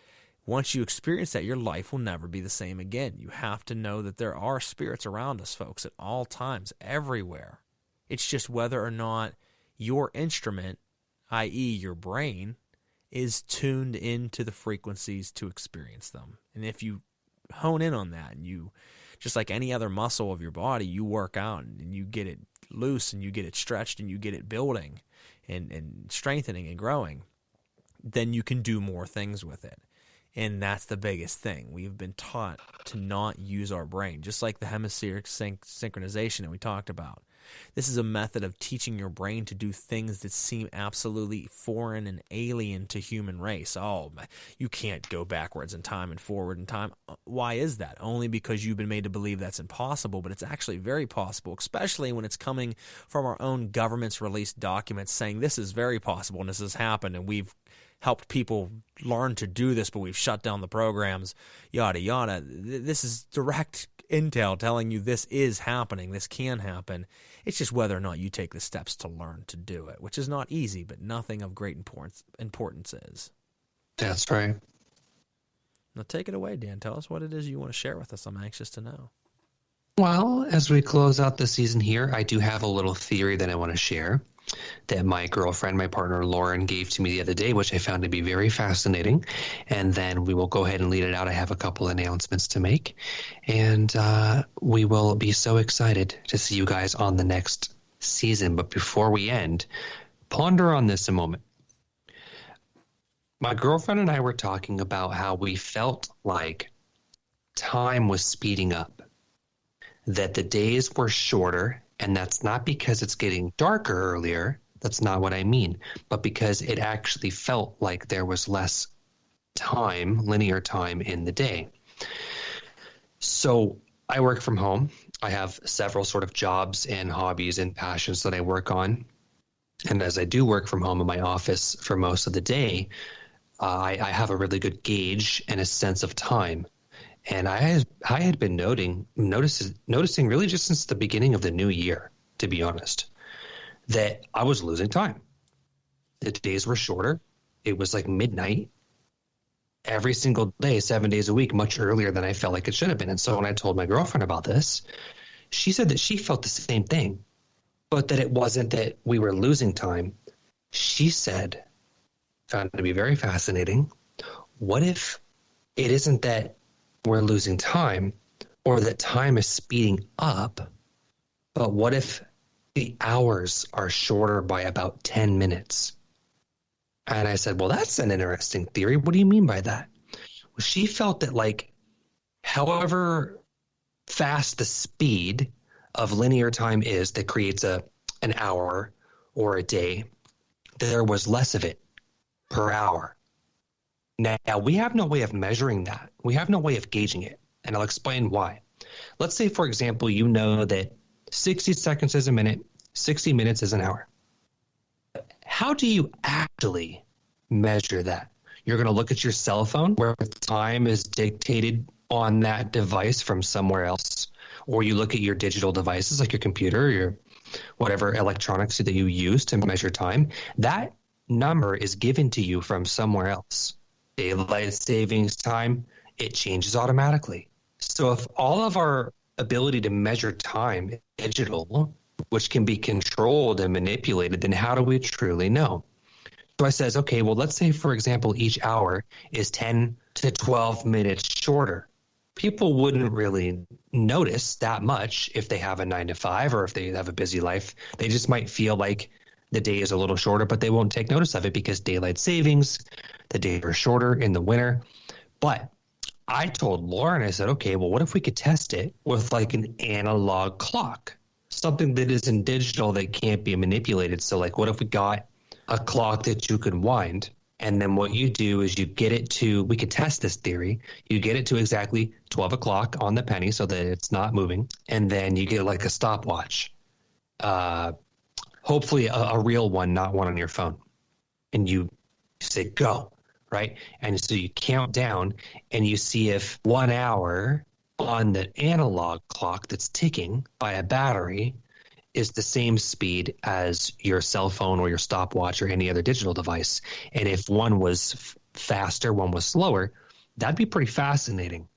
once you experience that, your life will never be the same again. You have to know that there are spirits around us, folks, at all times, everywhere. It's just whether or not your instrument, i.e. your brain, is tuned into the frequencies to experience them. And if you hone in on that, and you, just like any other muscle of your body, you work out and you get it loose and you get it stretched and you get it building and strengthening and growing, then you can do more things with it. And that's the biggest thing. We've been taught to not use our brain, just like the hemispheric synchronization that we talked about. This is a method of teaching your brain to do things that seem absolutely foreign and alien to human race. Oh, you can't go backwards in time and forward in time. Why is that? Only because you've been made to believe that's impossible, but it's actually very possible, especially when it's coming from our own government's released documents saying this is very possible and this has happened and we've helped people learn to do this, but we've shut down the programs, yada, yada. This is direct intel telling you this is happening, this can happen. It's just whether or not you take the steps to learn to do it, which is not easy, but nothing of great importance is. That's right. Now take it away, Dan. Tell us what it is you want to share with us. I'm anxious to know. Well, as we close out the season here, I do have a little theory that I want to share that my girlfriend, my partner, Lauren, gave to me the other day, which I found to be very fascinating. And then we will go ahead and lead it out. I have a couple announcements to make. And we will be so excited to see you guys on the next season. But before we end, ponder on this a moment. My girlfriend and I were talking about how we felt like time was speeding up, that the days were shorter. And that's not because it's getting darker earlier. That's not what I mean. But because it actually felt like there was less time, linear time in the day. So I work from home. I have several sort of jobs and hobbies and passions that I work on. And as I do work from home in my office for most of the day, I have a really good gauge and a sense of time. And I had been noticing really just since the beginning of the new year, to be honest, that I was losing time. The days were shorter. It was like midnight every single day, 7 days a week, much earlier than I felt like it should have been. And so when I told my girlfriend about this, she said that she felt the same thing, but that it wasn't that we were losing time. She said, found it to be very fascinating, what if it isn't that we're losing time or that time is speeding up, but what if the hours are shorter by about 10 minutes? And I said, well, that's an interesting theory. What do you mean by that? Well, she felt that like however fast the speed of linear time is that creates an hour or a day, there was less of it per hour. Now, we have no way of measuring that. We have no way of gauging it, and I'll explain why. Let's say, for example, you know that 60 seconds is a minute, 60 minutes is an hour. How do you actually measure that? You're going to look at your cell phone where time is dictated on that device from somewhere else, or you look at your digital devices like your computer, your whatever electronics that you use to measure time. That number is given to you from somewhere else. Daylight savings time, it changes automatically. So if all of our ability to measure time is digital, which can be controlled and manipulated, then how do we truly know? So I says, okay, well, let's say, for example, each hour is 10 to 12 minutes shorter. People wouldn't really notice that much if they have a 9 to 5 or if they have a busy life. They just might feel like the day is a little shorter, but they won't take notice of it because daylight savings, the days are shorter in the winter. But I told Lauren, I said, okay, well, what if we could test it with like an analog clock, something that isn't digital that can't be manipulated? So like, what if we got a clock that you could wind, and then what you do is you get it to, we could test this theory, you get it to exactly 12 o'clock on the penny so that it's not moving, and then you get like a stopwatch, hopefully a real one, not one on your phone, and you say go, right? And so you count down and you see if 1 hour on the analog clock that's ticking by a battery is the same speed as your cell phone or your stopwatch or any other digital device. And if one was faster, one was slower, that'd be pretty fascinating.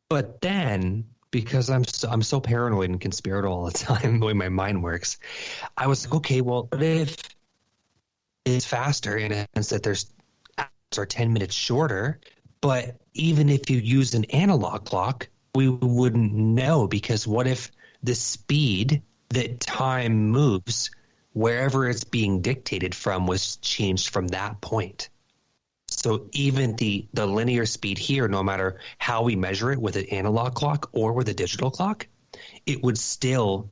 But then, because I'm so paranoid and conspiratorial all the time, the way my mind works, I was like, okay, well, what if it's faster in a sense that there's hours are 10 minutes shorter, but even if you use an analog clock, we wouldn't know, because what if the speed that time moves wherever it's being dictated from was changed from that point? So even the linear speed here, no matter how we measure it with an analog clock or with a digital clock, it would still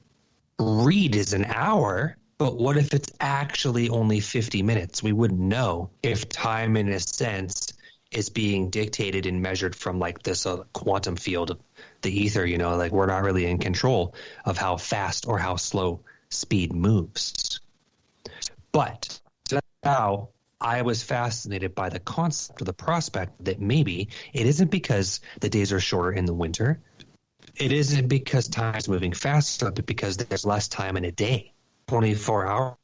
read as an hour. But what if it's actually only 50 minutes? We wouldn't know if time, in a sense, is being dictated and measured from like this quantum field of the ether, you know, like we're not really in control of how fast or how slow speed moves. But now I was fascinated by the concept or the prospect that maybe it isn't because the days are shorter in the winter. It isn't because time is moving faster, but because there's less time in a day, 24 hours.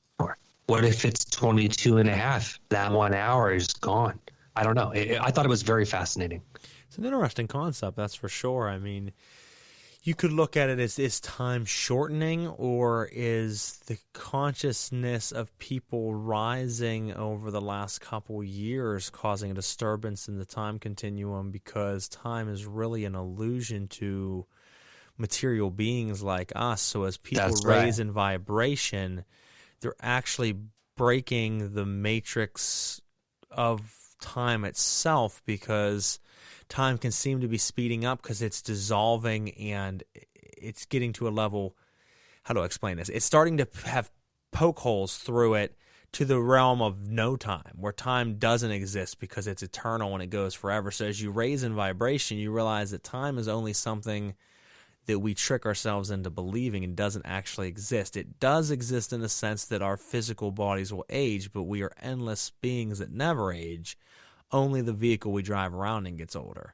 What if it's 22 and a half? That 1 hour is gone. I don't know. I thought it was very fascinating. It's an interesting concept, that's for sure. I mean, you could look at it as, is time shortening, or is the consciousness of people rising over the last couple years causing a disturbance in the time continuum, because time is really an illusion to material beings like us. So as people raise in vibration, they're actually breaking the matrix of time itself, because time can seem to be speeding up because it's dissolving and it's getting to a level, how do I explain this? It's starting to have poke holes through it to the realm of no time, where time doesn't exist because it's eternal and it goes forever. So as you raise in vibration, you realize that time is only something that we trick ourselves into believing and doesn't actually exist. It does exist in the sense that our physical bodies will age, but we are endless beings that never age. Only the vehicle we drive around in gets older.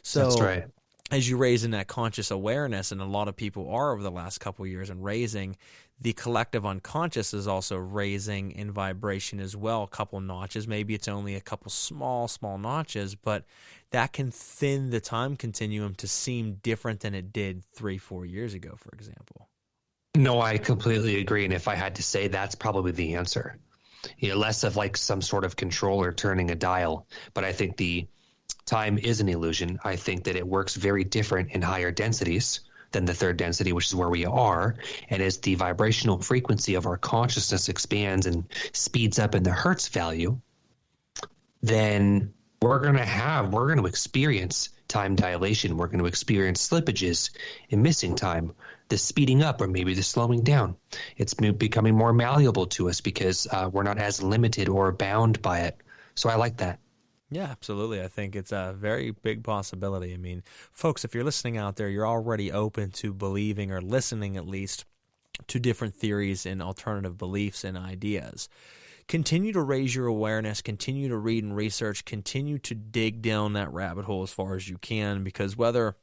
So that's right. As you raise in that conscious awareness, and a lot of people are over the last couple of years, and raising, the collective unconscious is also raising in vibration as well, a couple notches. Maybe it's only a couple small notches, but that can thin the time continuum to seem different than it did 3-4 years ago, for example. No, I completely agree. And if I had to say, that's probably the answer. You know, less of like some sort of controller turning a dial. But I think the time is an illusion. I think that it works very different in higher densities than the third density, which is where we are. And as the vibrational frequency of our consciousness expands and speeds up in the hertz value, then we're going to experience time dilation. We're going to experience slippages and missing time, the speeding up or maybe the slowing down. It's becoming more malleable to us because we're not as limited or bound by it. So I like that. Yeah, absolutely. I think it's a very big possibility. I mean, folks, if you're listening out there, you're already open to believing, or listening at least, to different theories and alternative beliefs and ideas. Continue to raise your awareness, continue to read and research, continue to dig down that rabbit hole as far as you can, because whether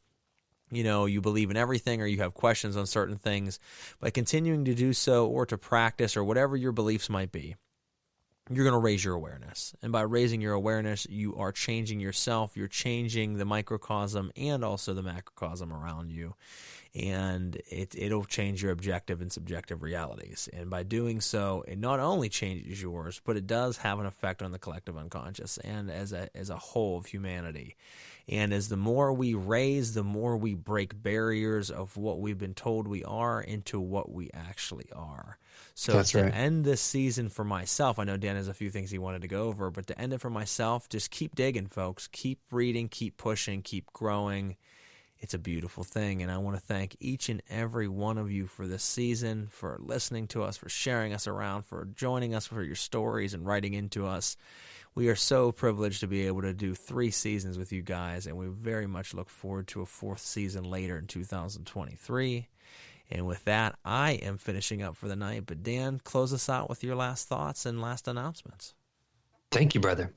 you believe in everything or you have questions on certain things, by continuing to do so or to practice or whatever your beliefs might be, you're going to raise your awareness. And by raising your awareness, you are changing yourself. You're changing the microcosm and also the macrocosm around you. And it'll change your objective and subjective realities. And by doing so, it not only changes yours, but it does have an effect on the collective unconscious and as a whole of humanity. And as the more we raise, the more we break barriers of what we've been told we are into what we actually are. So That's to right. end this season for myself, I know Dan has a few things he wanted to go over, but to end it for myself, just keep digging, folks. Keep reading, keep pushing, keep growing. It's a beautiful thing, and I want to thank each and every one of you for this season, for listening to us, for sharing us around, for joining us for your stories and writing into us. We are so privileged to be able to do 3 seasons with you guys, and we very much look forward to a 4th season later in 2023. And with that, I am finishing up for the night, but Dan, close us out with your last thoughts and last announcements. Thank you, brother.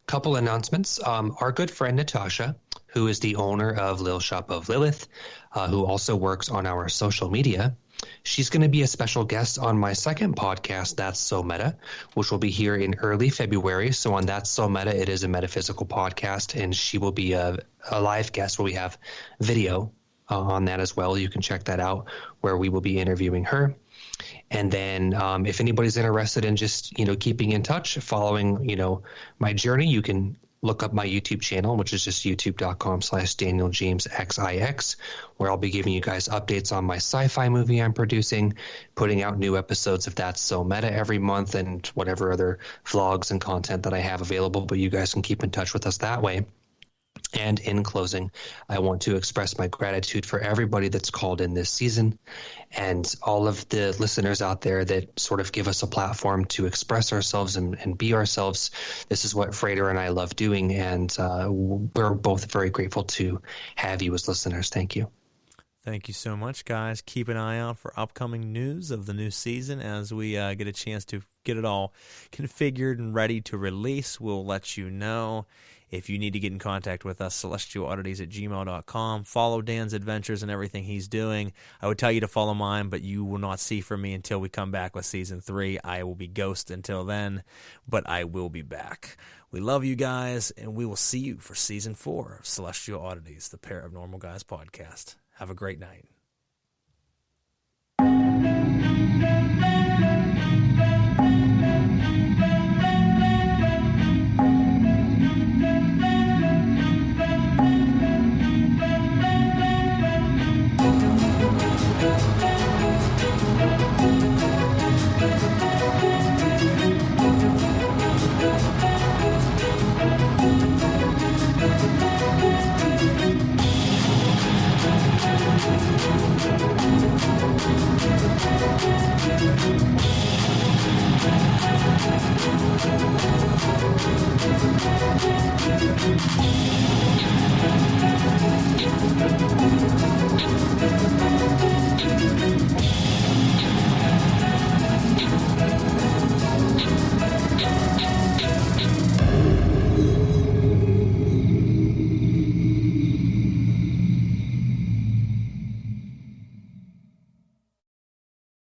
Couple announcements. Our good friend Natasha, who is the owner of Lil Shop of Lilith, who also works on our social media, she's going to be a special guest on my second podcast, That's So Meta, which will be here in early February. So on That's So Meta, it is a metaphysical podcast, and she will be a live guest where we have video on that as well. You can check that out, where we will be interviewing her. And then if anybody's interested in just, keeping in touch, following, my journey, you can look up my YouTube channel, which is just youtube.com/DanielJamesXIX, where I'll be giving you guys updates on my sci-fi movie I'm producing, putting out new episodes of That's So Meta every month, and whatever other vlogs and content that I have available. But you guys can keep in touch with us that way. And in closing, I want to express my gratitude for everybody that's called in this season and all of the listeners out there that sort of give us a platform to express ourselves and be ourselves. This is what Frater and I love doing, and we're both very grateful to have you as listeners. Thank you. Thank you so much, guys. Keep an eye out for upcoming news of the new season as we get a chance to get it all configured and ready to release. We'll let you know. If you need to get in contact with us, celestialoddities@gmail.com. Follow Dan's adventures and everything he's doing. I would tell you to follow mine, but you will not see from me until we come back with Season 3. I will be ghost until then, but I will be back. We love you guys, and we will see you for Season 4 of Celestial Oddities, the Paranormal Guys podcast. Have a great night. Yeah.